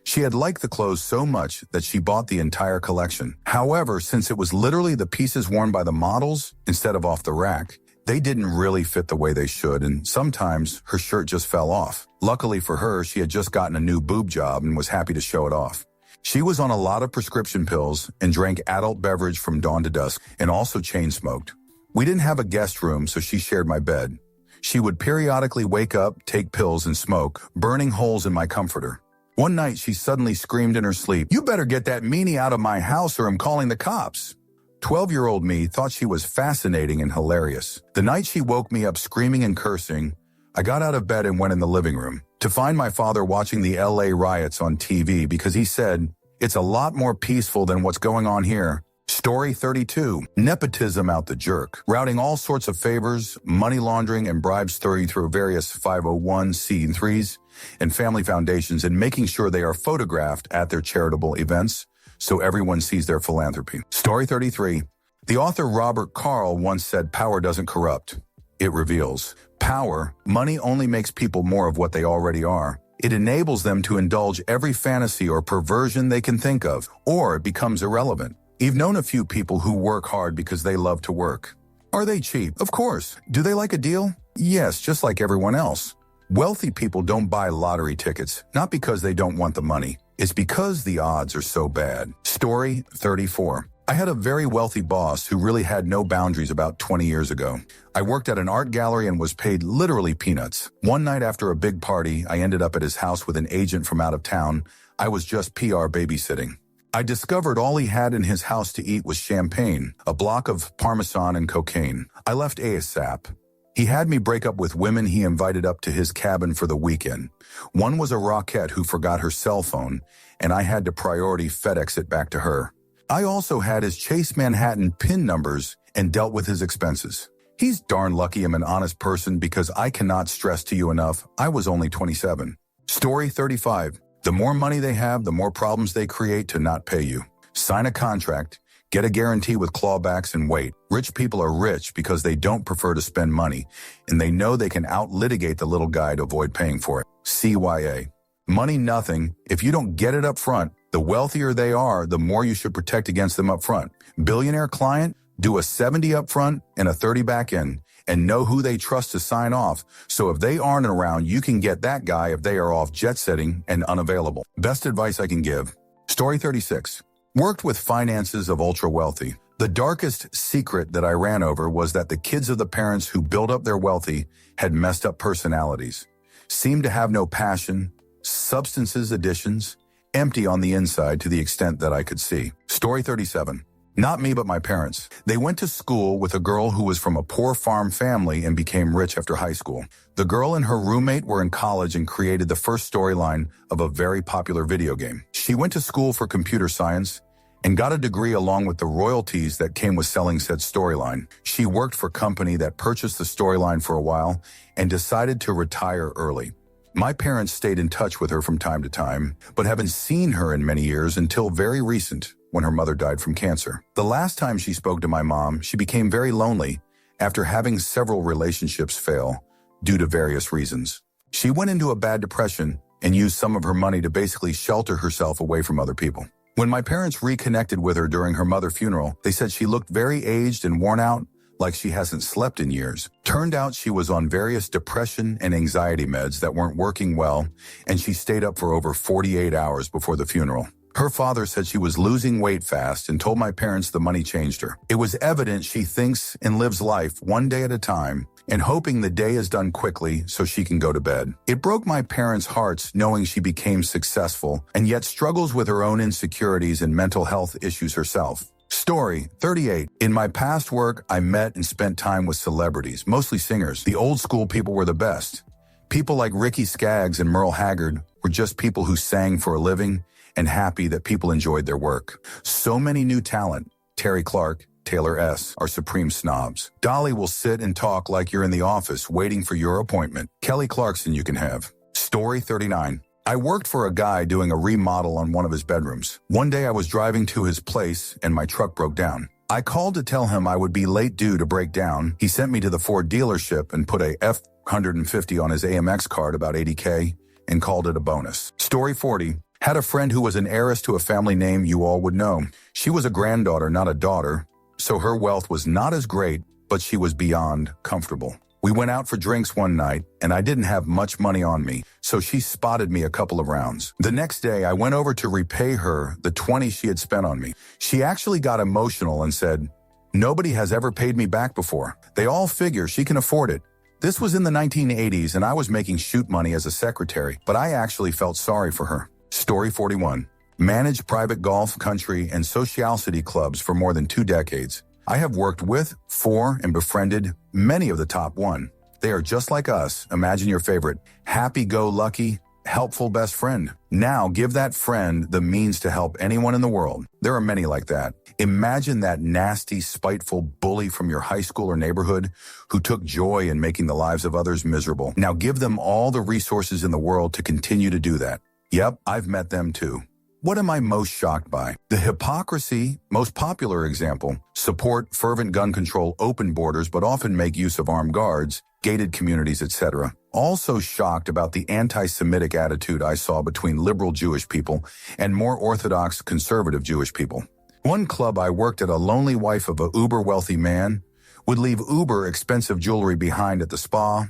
She had liked the clothes so much that she bought the entire collection. However, since it was literally the pieces worn by the models instead of off the rack, they didn't really fit the way they should, and sometimes her shirt just fell off. Luckily for her, she had just gotten a new boob job and was happy to show it off. She was on a lot of prescription pills and drank adult beverage from dawn to dusk, and also chain smoked. We didn't have a guest room, so she shared my bed. She would periodically wake up, take pills, and smoke, burning holes in my comforter. One night, she suddenly screamed in her sleep, "You better get that meanie out of my house or I'm calling the cops." 12-year-old me thought she was fascinating and hilarious. The night she woke me up screaming and cursing, I got out of bed and went in the living room to find my father watching the LA riots on TV because he said, "It's a lot more peaceful than what's going on here." Story 32. Nepotism out the jerk. Routing all sorts of favors, money laundering, and bribes through various 501c3s and family foundations, and making sure they are photographed at their charitable events so everyone sees their philanthropy. Story 33. The author Robert Carl once said, "Power doesn't corrupt. It reveals." Power, money only makes people more of what they already are. It enables them to indulge every fantasy or perversion they can think of, or it becomes irrelevant. You've known a few people who work hard because they love to work. Are they cheap? Of course. Do they like a deal? Yes, just like everyone else. Wealthy people don't buy lottery tickets, not because they don't want the money. It's because the odds are so bad. Story 34. I had a very wealthy boss who really had no boundaries about 20 years ago. I worked at an art gallery and was paid literally peanuts. One night after a big party, I ended up at his house with an agent from out of town. I was just PR babysitting. I discovered all he had in his house to eat was champagne, a block of Parmesan, and cocaine. I left ASAP. He had me break up with women he invited up to his cabin for the weekend. One was a rockette who forgot her cell phone, and I had to priority FedEx it back to her. I also had his Chase Manhattan PIN numbers and dealt with his expenses. He's darn lucky I'm an honest person because I cannot stress to you enough, I was only 27. Story 35. The more money they have, the more problems they create to not pay you. Sign a contract, get a guarantee with clawbacks, and wait. Rich people are rich because they don't prefer to spend money, and they know they can out-litigate the little guy to avoid paying for it. CYA. Money nothing. If you don't get it up front, the wealthier they are, the more you should protect against them up front. Billionaire client, do a 70 up front and a 30 back end, and know who they trust to sign off, so if they aren't around, you can get that guy if they are off jet-setting and unavailable. Best advice I can give. Story 36. Worked with finances of ultra-wealthy. The darkest secret that I ran over was that the kids of the parents who built up their wealthy had messed up personalities, seemed to have no passion, substances additions, empty on the inside to the extent that I could see. Story 37. Not me, but my parents. They went to school with a girl who was from a poor farm family and became rich after high school. The girl and her roommate were in college and created the first storyline of a very popular video game. She went to school for computer science and got a degree along with the royalties that came with selling said storyline. She worked for a company that purchased the storyline for a while and decided to retire early. My parents stayed in touch with her from time to time, but haven't seen her in many years until very recent, when her mother died from cancer. The last time she spoke to my mom, she became very lonely after having several relationships fail due to various reasons. She went into a bad depression and used some of her money to basically shelter herself away from other people. When my parents reconnected with her during her mother's funeral, they said she looked very aged and worn out, like she hasn't slept in years. Turned out she was on various depression and anxiety meds that weren't working well, and she stayed up for over 48 hours before the funeral. Her father said she was losing weight fast and told my parents the money changed her. It was evident she thinks and lives life one day at a time and hoping the day is done quickly so she can go to bed. It broke my parents' hearts knowing she became successful and yet struggles with her own insecurities and mental health issues herself. Story 38. In my past work, I met and spent time with celebrities, mostly singers. The old school people were the best. People like Ricky Skaggs and Merle Haggard were just people who sang for a living and happy that people enjoyed their work. So many new talent, Terry Clark, Taylor S., are supreme snobs. Dolly will sit and talk like you're in the office waiting for your appointment. Kelly Clarkson you can have. Story 39. I worked for a guy doing a remodel on one of his bedrooms. One day I was driving to his place and my truck broke down. I called to tell him I would be late due to break down. He sent me to the Ford dealership and put a F-150 on his AMX card, about $80K, and called it a bonus. Story 40. Had a friend who was an heiress to a family name you all would know. She was a granddaughter, not a daughter, so her wealth was not as great, but she was beyond comfortable. We went out for drinks one night, and I didn't have much money on me, so she spotted me a couple of rounds. The next day, I went over to repay her the $20 she had spent on me. She actually got emotional and said, "Nobody has ever paid me back before. They all figure she can afford it." This was in the 1980s, and I was making shoot money as a secretary, but I actually felt sorry for her. Story 41. Managed private golf, country, and sociality clubs for more than 2 decades. I have worked with, for, and befriended many of the top 1. They are just like us. Imagine your favorite happy-go-lucky, helpful best friend. Now give that friend the means to help anyone in the world. There are many like that. Imagine that nasty, spiteful bully from your high school or neighborhood who took joy in making the lives of others miserable. Now give them all the resources in the world to continue to do that. Yep, I've met them too. What am I most shocked by? The hypocrisy, most popular example, support fervent gun control, open borders, but often make use of armed guards, gated communities, etc. Also shocked about the anti-Semitic attitude I saw between liberal Jewish people and more Orthodox conservative Jewish people. One club I worked at, a lonely wife of a uber-wealthy man would leave uber-expensive jewelry behind at the spa,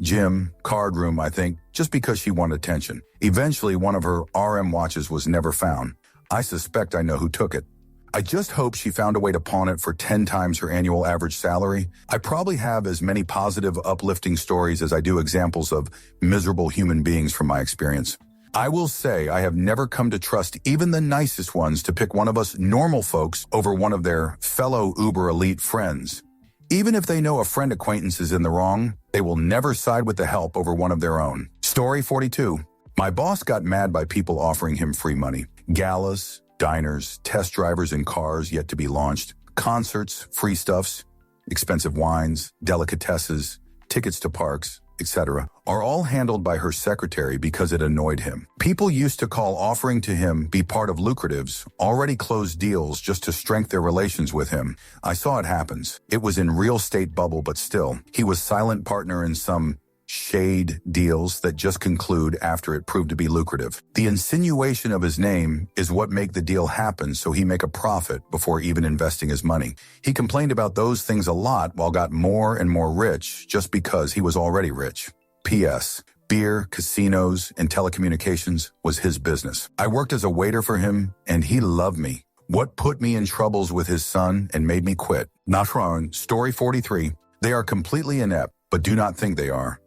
gym, card room, I think, just because she wanted attention. Eventually, one of her RM watches was never found. I suspect I know who took it. I just hope she found a way to pawn it for 10 times her annual average salary. I probably have as many positive, uplifting stories as I do examples of miserable human beings from my experience. I will say I have never come to trust even the nicest ones to pick one of us normal folks over one of their fellow uber elite friends. Even if they know a friend acquaintance is in the wrong, they will never side with the help over one of their own. Story 42. My boss got mad by people offering him free money. Galas, diners, test drivers in cars yet to be launched, concerts, free stuffs. expensive wines, delicatesses, tickets to parks, etc., are all handled by her secretary because it annoyed him. People used to call offering to him be part of lucratives, already closed deals just to strengthen their relations with him. I saw it happens. It was in real estate bubble, but still, he was silent partner in some shade deals that just conclude after it proved to be lucrative. The insinuation of his name is what make the deal happen so he make a profit before even investing his money. He complained about those things a lot while got more and more rich just because he was already rich. P.S. Beer, casinos, and telecommunications was his business. I worked as a waiter for him and he loved me. What put me in troubles with his son and made me quit? Not wrong. Story 43. They are completely inept, but do not think they are.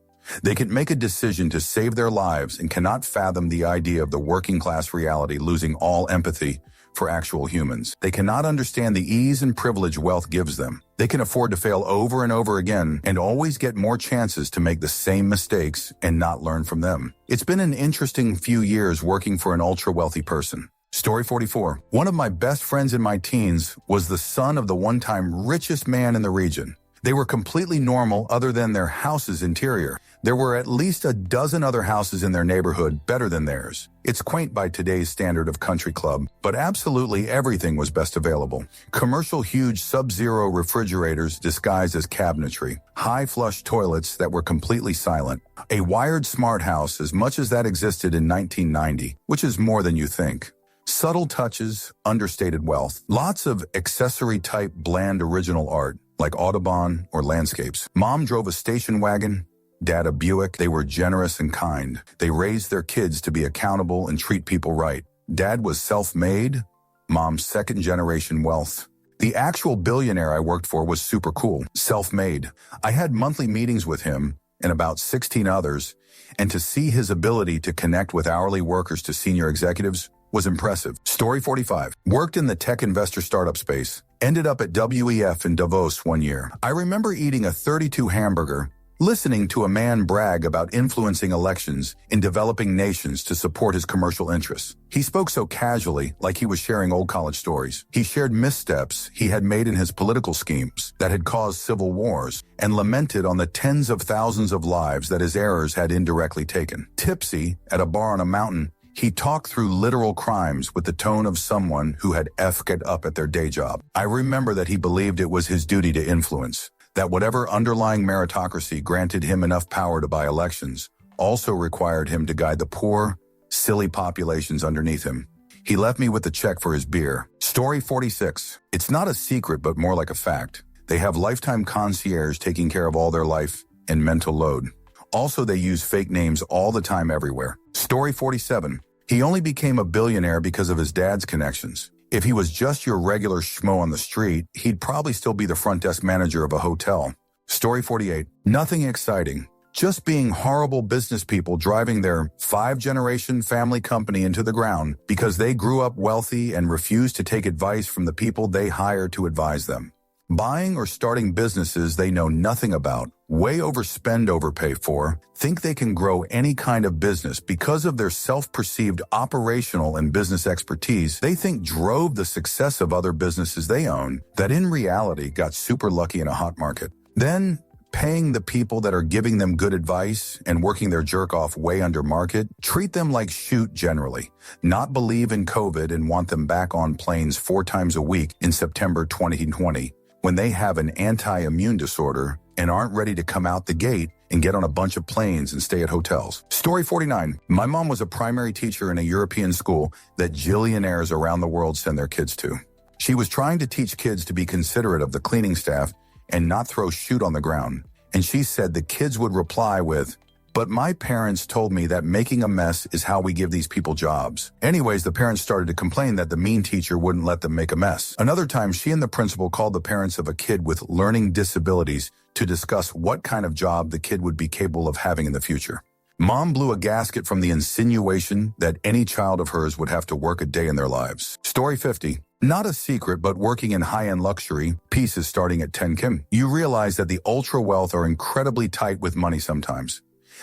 They can make a decision to save their lives and cannot fathom the idea of the working class reality losing all empathy for actual humans. They cannot understand the ease and privilege wealth gives them. They can afford to fail over and over again and always get more chances to make the same mistakes and not learn from them. It's been an interesting few years working for an ultra-wealthy person. Story 44. One of my best friends in my teens was the son of the one-time richest man in the region. They were completely normal other than their house's interior. There were at least a dozen other houses in their neighborhood better than theirs. It's quaint by today's standard of country club, but absolutely everything was best available. Commercial huge sub-zero refrigerators disguised as cabinetry, high flush toilets that were completely silent, a wired smart house as much as that existed in 1990, which is more than you think. Subtle touches, understated wealth, lots of accessory-type bland original art, like Audubon or landscapes. Mom drove a station wagon, Dad a Buick. They were generous and kind. They raised their kids to be accountable and treat people right. Dad was self-made, Mom's second-generation wealth. The actual billionaire I worked for was super cool, self-made. I had monthly meetings with him and about 16 others, and to see his ability to connect with hourly workers to senior executives was impressive. Story 45. Worked in the tech investor startup space. Ended up at WEF in Davos one year. I remember eating a 32 hamburger, listening to a man brag about influencing elections in developing nations to support his commercial interests. He spoke so casually, like he was sharing old college stories. He shared missteps he had made in his political schemes that had caused civil wars and lamented on the tens of thousands of lives that his errors had indirectly taken. Tipsy, at a bar on a mountain, he talked through literal crimes with the tone of someone who had effed it up at their day job. I remember that he believed it was his duty to influence, that whatever underlying meritocracy granted him enough power to buy elections also required him to guide the poor, silly populations underneath him. He left me with the check for his beer. Story 46. It's not a secret, but more like a fact. They have lifetime concierge taking care of all their life and mental load. Also, they use fake names all the time everywhere. Story 47. He only became a billionaire because of his dad's connections. If he was just your regular schmo on the street, he'd probably still be the front desk manager of a hotel. Story 48. Nothing exciting. Just being horrible business people driving their 5-generation family company into the ground because they grew up wealthy and refused to take advice from the people they hired to advise them. Buying or starting businesses they know nothing about, way overspend overpay for, think they can grow any kind of business because of their self-perceived operational and business expertise they think drove the success of other businesses they own that in reality got super lucky in a hot market. Then, paying the people that are giving them good advice and working their jerk off way under market, treat them like shoot generally, not believe in COVID and want them back on planes 4 times a week in September 2020. When they have an anti-immune disorder and aren't ready to come out the gate and get on a bunch of planes and stay at hotels. Story 49. My mom was a primary teacher in a European school that jillionaires around the world send their kids to. She was trying to teach kids to be considerate of the cleaning staff and not throw shoot on the ground. And she said the kids would reply with, "But my parents told me that making a mess is how we give these people jobs." Anyways, the parents started to complain that the mean teacher wouldn't let them make a mess. Another time, she and the principal called the parents of a kid with learning disabilities to discuss what kind of job the kid would be capable of having in the future. Mom blew a gasket from the insinuation that any child of hers would have to work a day in their lives. Story 50. Not a secret, but working in high-end luxury, pieces starting at 10 Kim, you realize that the ultra-wealth are incredibly tight with money sometimes.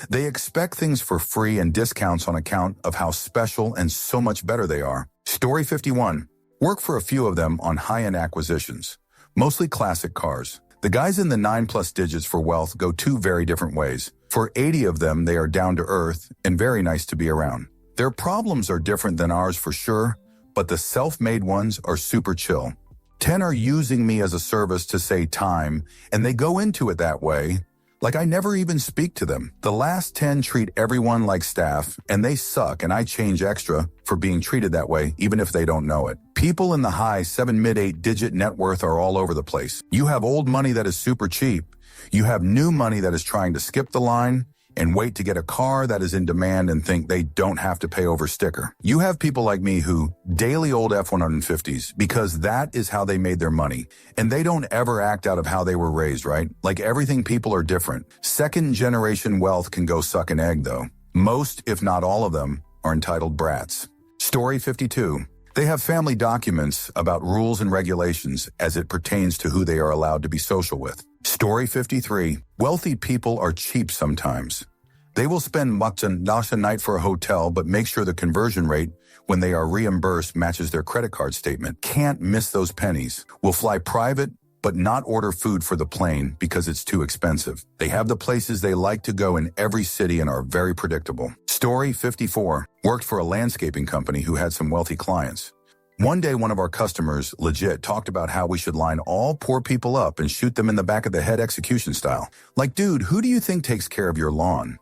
They expect things for free and discounts on account of how special and so much better they are. Story 51. Work for a few of them on high-end acquisitions, mostly classic cars. The guys in the 9+ digits for wealth go two very different ways. For 80 of them, they are down to earth and very nice to be around. Their problems are different than ours for sure, but the self-made ones are super chill. 10 are using me as a service to say time, and they go into it that way, like I never even speak to them. The last 10 treat everyone like staff, and they suck, and I change extra for being treated that way, even if they don't know it. People in the high 7 mid-8 digit net worth are all over the place. You have old money that is super cheap. You have new money that is trying to skip the line and wait to get a car that is in demand and think they don't have to pay over sticker. You have people like me who daily old F-150s because that is how they made their money. And they don't ever act out of how they were raised, right? Like everything, people are different. Second generation wealth can go suck an egg though. Most, if not all of them, are entitled brats. Story 52. They have family documents about rules and regulations as it pertains to who they are allowed to be social with. Story 53. Wealthy people are cheap sometimes. They will spend much a night for a hotel, but make sure the conversion rate when they are reimbursed matches their credit card statement. Can't miss those pennies. Will fly private, but not order food for the plane because it's too expensive. They have the places they like to go in every city and are very predictable. Story 54. Worked for a landscaping company who had some wealthy clients. One day, one of our customers, legit, talked about how we should line all poor people up and shoot them in the back of the head execution style. Like, dude, who do you think takes care of your lawn?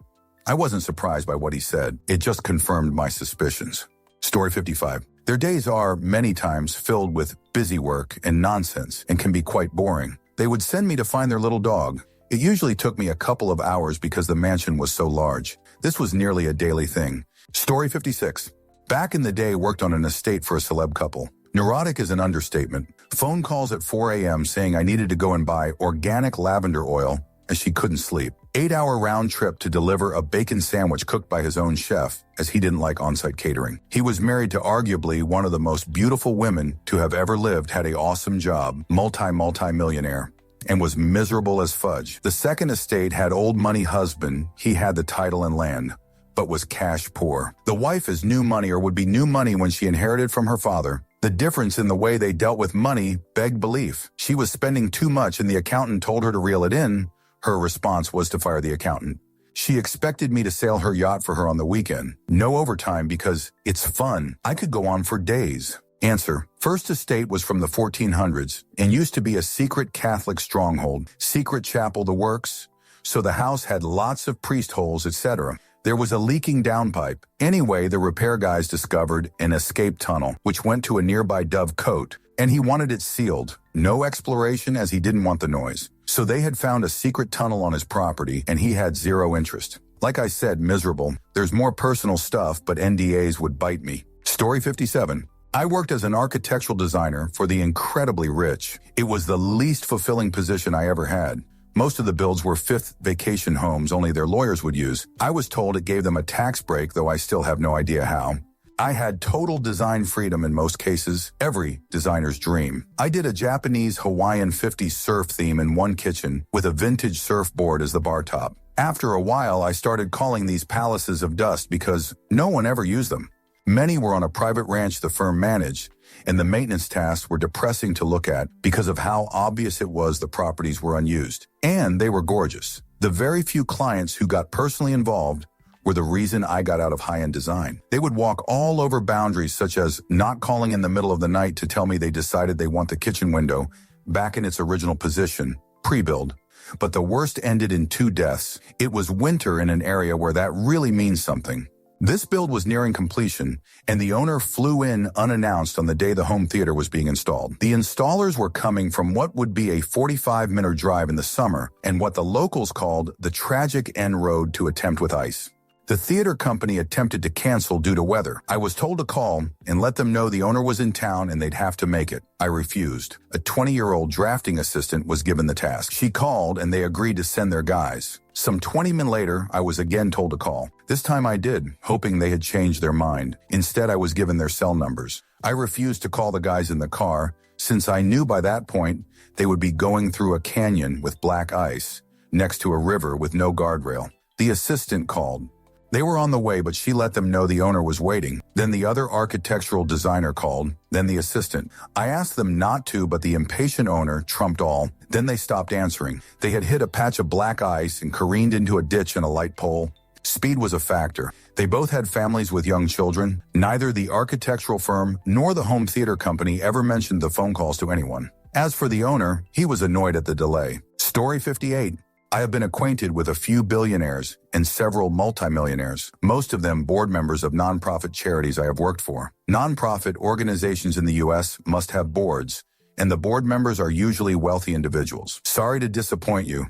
I wasn't surprised by what he said. It just confirmed my suspicions. Story 55. Their days are, many times, filled with busy work and nonsense and can be quite boring. They would send me to find their little dog. It usually took me a couple of hours because the mansion was so large. This was nearly a daily thing. Story 56. Back in the day, worked on an estate for a celeb couple. Neurotic is an understatement. Phone calls at 4 a.m. saying I needed to go and buy organic lavender oil as she couldn't sleep. 8-hour round trip to deliver a bacon sandwich cooked by his own chef as he didn't like on-site catering. He was married to arguably one of the most beautiful women to have ever lived, had an awesome job, multi-millionaire, and was miserable as fudge. The second estate had old money husband. He had the title and land, but was cash poor. The wife is new money or would be new money when she inherited from her father. The difference in the way they dealt with money begged belief. She was spending too much and the accountant told her to reel it in. Her response was to fire the accountant. She expected me to sail her yacht for her on the weekend. No overtime because it's fun. I could go on for days. Answer. First estate was from the 1400s and used to be a secret Catholic stronghold, secret chapel, the works. So the house had lots of priest holes, etc. There was a leaking downpipe. Anyway, the repair guys discovered an escape tunnel, which went to a nearby Dove Cote, and he wanted it sealed. No exploration as he didn't want the noise. So they had found a secret tunnel on his property, and he had zero interest. Like I said, miserable. There's more personal stuff, but NDAs would bite me. Story 57. I worked as an architectural designer for the incredibly rich. It was the least fulfilling position I ever had. Most of the builds were fifth vacation homes only their lawyers would use. I was told it gave them a tax break, though I still have no idea how. I had total design freedom in most cases, every designer's dream. I did a Japanese Hawaiian 50s surf theme in one kitchen with a vintage surfboard as the bar top. After a while, I started calling these palaces of dust because no one ever used them. Many were on a private ranch the firm managed, and the maintenance tasks were depressing to look at because of how obvious it was the properties were unused. And they were gorgeous. The very few clients who got personally involved were the reason I got out of high-end design. They would walk all over boundaries such as not calling in the middle of the night to tell me they decided they want the kitchen window back in its original position, pre-build. But the worst ended in 2 deaths. It was winter in an area where that really means something. This build was nearing completion, and the owner flew in unannounced on the day the home theater was being installed. The installers were coming from what would be a 45-minute drive in the summer and what the locals called the tragic end road to attempt with ice. The theater company attempted to cancel due to weather. I was told to call and let them know the owner was in town and they'd have to make it. I refused. A 20-year-old drafting assistant was given the task. She called and they agreed to send their guys. Some 20 minutes later, I was again told to call. This time I did, hoping they had changed their mind. Instead, I was given their cell numbers. I refused to call the guys in the car, since I knew by that point they would be going through a canyon with black ice, next to a river with no guardrail. The assistant called. They were on the way, but she let them know the owner was waiting. Then the other architectural designer called, then the assistant. I asked them not to, but the impatient owner trumped all. Then they stopped answering. They had hit a patch of black ice and careened into a ditch and a light pole. Speed was a factor. They both had families with young children. Neither the architectural firm nor the home theater company ever mentioned the phone calls to anyone. As for the owner, he was annoyed at the delay. Story 58. I have been acquainted with a few billionaires and several multimillionaires, most of them board members of nonprofit charities I have worked for. Nonprofit organizations in the U.S. must have boards, and the board members are usually wealthy individuals. Sorry to disappoint you,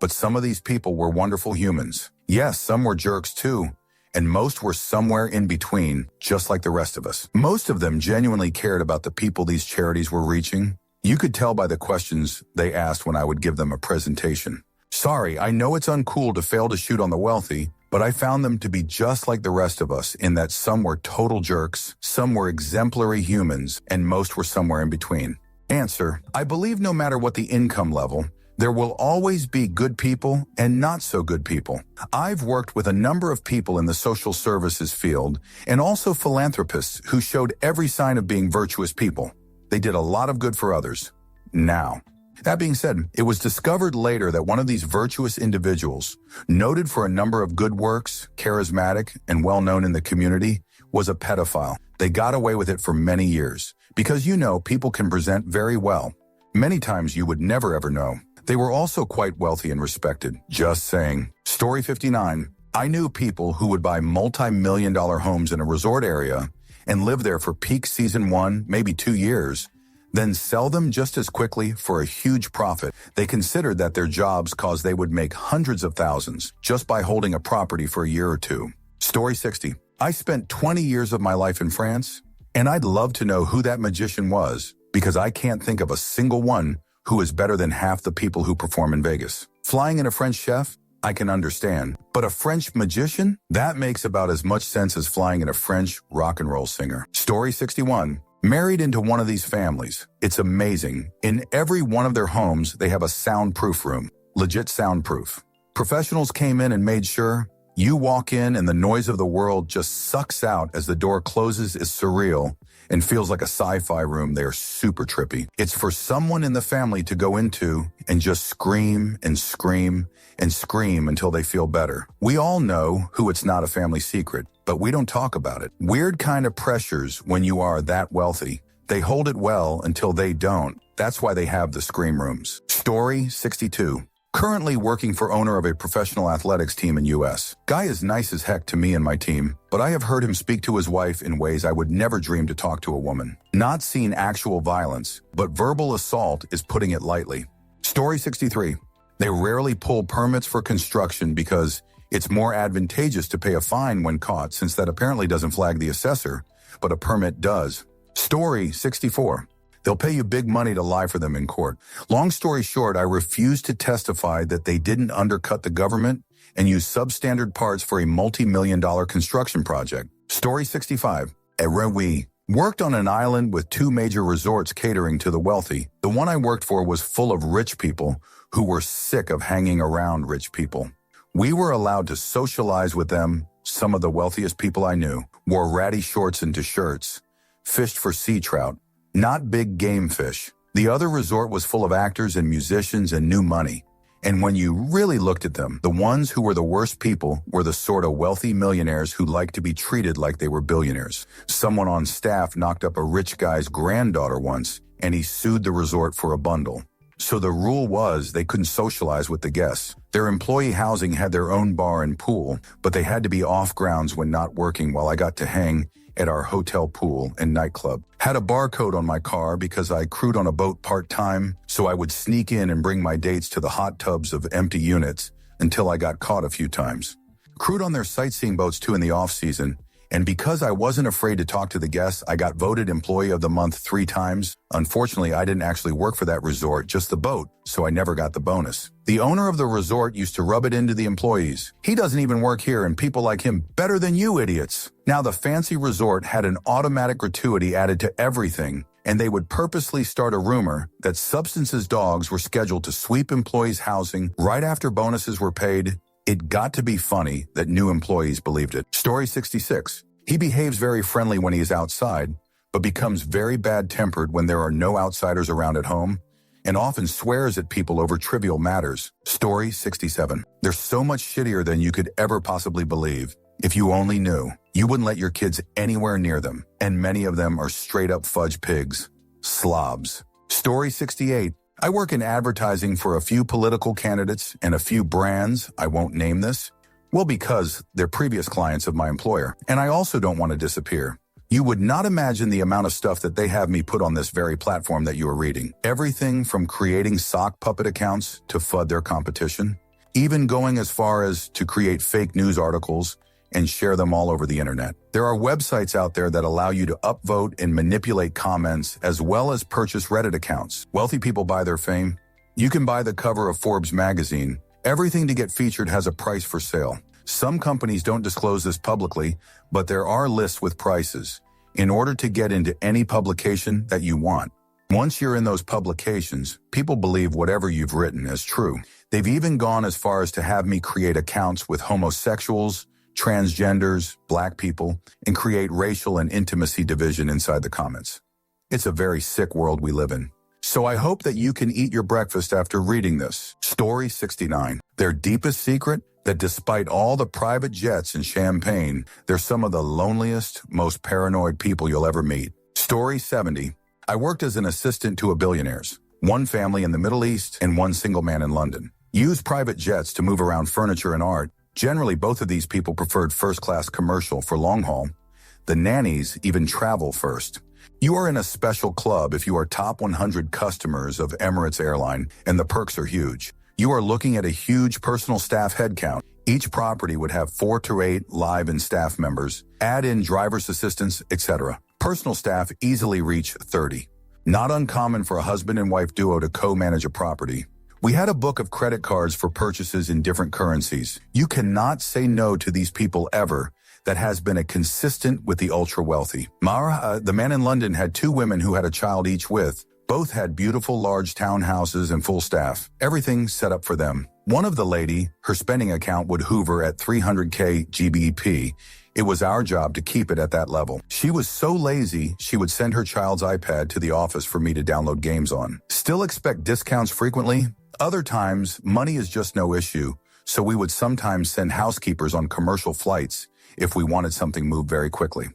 but some of these people were wonderful humans. Yes, some were jerks too, and most were somewhere in between, just like the rest of us. Most of them genuinely cared about the people these charities were reaching. You could tell by the questions they asked when I would give them a presentation. Sorry, I know it's uncool to fail to shoot on the wealthy, but I found them to be just like the rest of us in that some were total jerks, some were exemplary humans, and most were somewhere in between. Answer: I believe no matter what the income level, there will always be good people and not so good people. I've worked with a number of people in the social services field and also philanthropists who showed every sign of being virtuous people. They did a lot of good for others. Now, that being said, it was discovered later that one of these virtuous individuals, noted for a number of good works, charismatic, and well-known in the community, was a pedophile. They got away with it for many years, because people can present very well. Many times you would never ever know. They were also quite wealthy and respected. Just saying. Story 59. I knew people who would buy multi-million-dollar homes in a resort area and live there for peak season 1, maybe 2 years, then sell them just as quickly for a huge profit. They considered that their jobs caused they would make hundreds of thousands just by holding a property for a year or two. Story 60. I spent 20 years of my life in France, and I'd love to know who that magician was, because I can't think of a single one who is better than half the people who perform in Vegas. Flying in a French chef? I can understand. But a French magician? That makes about as much sense as flying in a French rock and roll singer. Story 61. Married into one of these families. It's amazing. In every one of their homes, they have a soundproof room. Legit soundproof. Professionals came in and made sure you walk in and the noise of the world just sucks out as the door closes is surreal and feels like a sci-fi room. They are super trippy. It's for someone in the family to go into and just scream and scream and scream until they feel better. We all know who it's not a family secret, but we don't talk about it. Weird kind of pressures when you are that wealthy. They hold it well until they don't. That's why they have the scream rooms. Story 62. Currently working for owner of a professional athletics team in U.S. Guy is nice as heck to me and my team, but I have heard him speak to his wife in ways I would never dream to talk to a woman. Not seen actual violence, but verbal assault is putting it lightly. Story 63. They rarely pull permits for construction because it's more advantageous to pay a fine when caught, since that apparently doesn't flag the assessor, but a permit does. Story 64. They'll pay you big money to lie for them in court. Long story short, I refuse to testify that they didn't undercut the government and use substandard parts for a multi-million-dollar construction project. Story 65. We worked on an island with 2 major resorts catering to the wealthy. The one I worked for was full of rich people who were sick of hanging around rich people. We were allowed to socialize with them. Some of the wealthiest people I knew wore ratty shorts into shirts, fished for sea trout, not big game fish. The other resort was full of actors and musicians and new money. And when you really looked at them, the ones who were the worst people were the sort of wealthy millionaires who liked to be treated like they were billionaires. Someone on staff knocked up a rich guy's granddaughter once, and he sued the resort for a bundle. So the rule was they couldn't socialize with the guests. Their employee housing had their own bar and pool, but they had to be off grounds when not working, while I got to hang at our hotel pool and nightclub. Had a barcode on my car because I crewed on a boat part-time, so I would sneak in and bring my dates to the hot tubs of empty units until I got caught a few times. Crewed on their sightseeing boats too in the off-season, and because I wasn't afraid to talk to the guests, I got voted Employee of the Month 3 times. Unfortunately, I didn't actually work for that resort, just the boat, so I never got the bonus. The owner of the resort used to rub it into the employees. He doesn't even work here, and people like him better than you idiots. Now, the fancy resort had an automatic gratuity added to everything, and they would purposely start a rumor that Substance's dogs were scheduled to sweep employees' housing right after bonuses were paid It got to be funny that new employees believed it. Story 66. He behaves very friendly when he is outside, but becomes very bad-tempered when there are no outsiders around at home, and often swears at people over trivial matters. Story 67. They're so much shittier than you could ever possibly believe. If you only knew, you wouldn't let your kids anywhere near them, and many of them are straight-up fudge pigs. Slobs. Story 68. I work in advertising for a few political candidates and a few brands. I won't name this. Well, because they're previous clients of my employer, and I also don't want to disappear. You would not imagine the amount of stuff that they have me put on this very platform that you are reading. Everything from creating sock puppet accounts to FUD their competition, even going as far as to create fake news articles and share them all over the internet. There are websites out there that allow you to upvote and manipulate comments as well as purchase Reddit accounts. Wealthy people buy their fame. You can buy the cover of Forbes magazine. Everything to get featured has a price for sale. Some companies don't disclose this publicly, but there are lists with prices in order to get into any publication that you want. Once you're in those publications, people believe whatever you've written is true. They've even gone as far as to have me create accounts with homosexuals, transgenders, black people, and create racial and intimacy division inside the comments. It's a very sick world we live in. So I hope that you can eat your breakfast after reading this. Story 69. Their deepest secret? That despite all the private jets and champagne, they're some of the loneliest, most paranoid people you'll ever meet. Story 70. I worked as an assistant to a billionaires, one family in the Middle East and one single man in London. Used private jets to move around furniture and art. Generally, both of these people preferred first-class commercial for long haul. The nannies even travel first. You are in a special club if you are top 100 customers of Emirates Airline, and the perks are huge. You are looking at a huge personal staff headcount. Each property would have 4 to 8 live and staff members. Add in driver's assistants, etc. Personal staff easily reach 30. Not uncommon for a husband and wife duo to co-manage a property. We had a book of credit cards for purchases in different currencies. You cannot say no to these people ever. That has been a consistent with the ultra-wealthy. Mara, the man in London, had 2 women who had a child each with. Both had beautiful large townhouses and full staff. Everything set up for them. One of the lady, her spending account would hover at 300K GBP. It was our job to keep it at that level. She was so lazy, she would send her child's iPad to the office for me to download games on. Still expect discounts frequently? Other times, money is just no issue, so we would sometimes send housekeepers on commercial flights if we wanted something moved very quickly.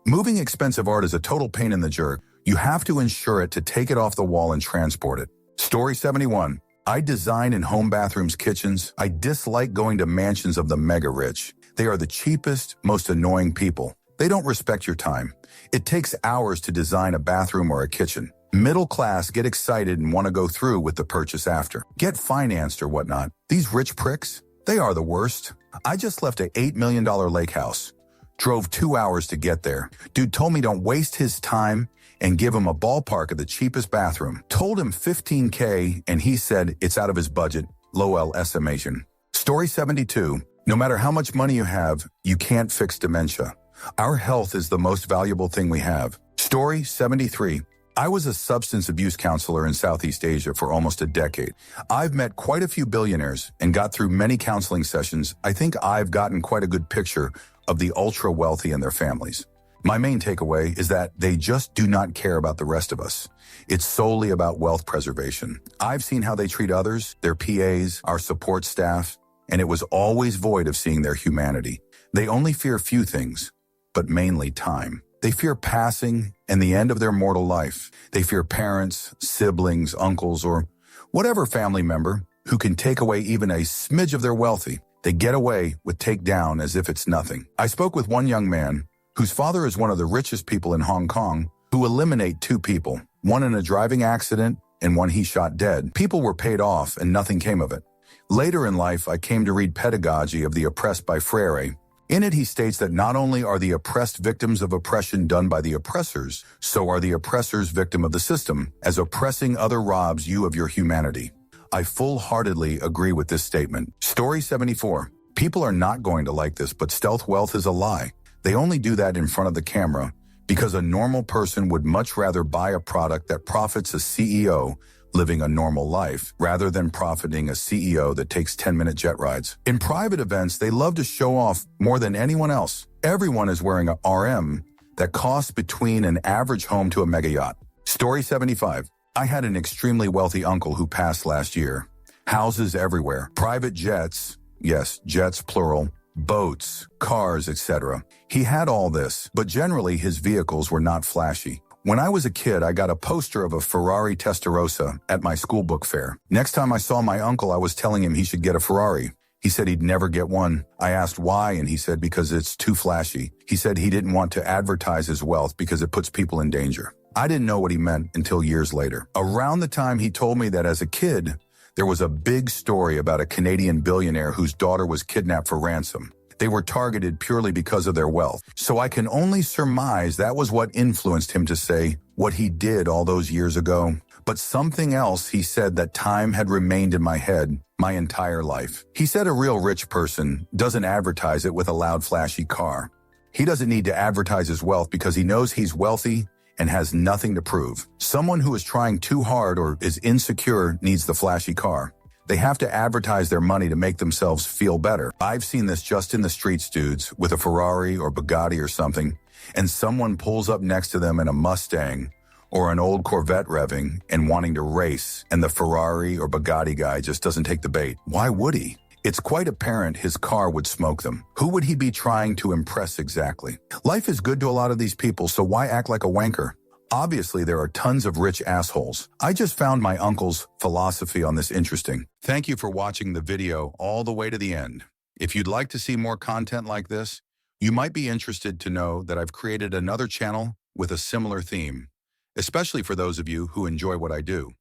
Moving expensive art is a total pain in the jerk. You have to insure it to take it off the wall and transport it. Story 71. I design in home bathrooms, kitchens. I dislike going to mansions of the mega rich. They are the cheapest, most annoying people. They don't respect your time. It takes hours to design a bathroom or a kitchen. Middle class get excited and want to go through with the purchase after. Get financed or whatnot. These rich pricks, they are the worst. I just left a $8 million lake house. Drove 2 hours to get there. Dude told me don't waste his time and give him a ballpark of the cheapest bathroom. Told him $15K and he said it's out of his budget. LOL estimation. Story 72. No matter how much money you have, you can't fix dementia. Our health is the most valuable thing we have. Story 73. I was a substance abuse counselor in Southeast Asia for almost a decade. I've met quite a few billionaires and got through many counseling sessions. I think I've gotten quite a good picture of the ultra-wealthy and their families. My main takeaway is that they just do not care about the rest of us. It's solely about wealth preservation. I've seen how they treat others, their PAs, our support staff, and it was always void of seeing their humanity. They only fear few things, but mainly time. They fear passing and the end of their mortal life. They fear parents, siblings, uncles, or whatever family member who can take away even a smidge of their wealthy. They get away with take down as if it's nothing. I spoke with one young man whose father is one of the richest people in Hong Kong, who eliminate 2 people, one in a driving accident and one he shot dead. People were paid off and nothing came of it. Later in life, I came to read Pedagogy of the Oppressed by Freire. In it, he states that not only are the oppressed victims of oppression done by the oppressors, so are the oppressors victim of the system, as oppressing other robs you of your humanity. I full-heartedly agree with this statement. Story 74. People are not going to like this, but stealth wealth is a lie. They only do that in front of the camera because a normal person would much rather buy a product that profits a CEO living a normal life, rather than profiting a CEO that takes 10-minute jet rides. In private events, they love to show off more than anyone else. Everyone is wearing a RM that costs between an average home to a mega yacht. Story 75. I had an extremely wealthy uncle who passed last year. Houses everywhere, private jets, yes, jets plural, boats, cars, etc. He had all this, but generally his vehicles were not flashy. When I was a kid, I got a poster of a Ferrari Testarossa at my school book fair. Next time I saw my uncle, I was telling him he should get a Ferrari. He said he'd never get one. I asked why, and he said because it's too flashy. He said he didn't want to advertise his wealth because it puts people in danger. I didn't know what he meant until years later. Around the time he told me that as a kid, there was a big story about a Canadian billionaire whose daughter was kidnapped for ransom. They were targeted purely because of their wealth. So I can only surmise that was what influenced him to say what he did all those years ago. But something else he said that time had remained in my head my entire life. He said a real rich person doesn't advertise it with a loud, flashy car. He doesn't need to advertise his wealth because he knows he's wealthy and has nothing to prove. Someone who is trying too hard or is insecure needs the flashy car. They have to advertise their money to make themselves feel better. I've seen this just in the streets, dudes, with a Ferrari or Bugatti or something, and someone pulls up next to them in a Mustang or an old Corvette revving and wanting to race, and the Ferrari or Bugatti guy just doesn't take the bait. Why would he? It's quite apparent his car would smoke them. Who would he be trying to impress exactly? Life is good to a lot of these people, so why act like a wanker? Obviously, there are tons of rich assholes. I just found my uncle's philosophy on this interesting. Thank you for watching the video all the way to the end. If you'd like to see more content like this, you might be interested to know that I've created another channel with a similar theme, especially for those of you who enjoy what I do.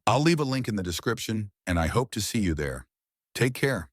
I'll leave a link in the description, and I hope to see you there. Take care.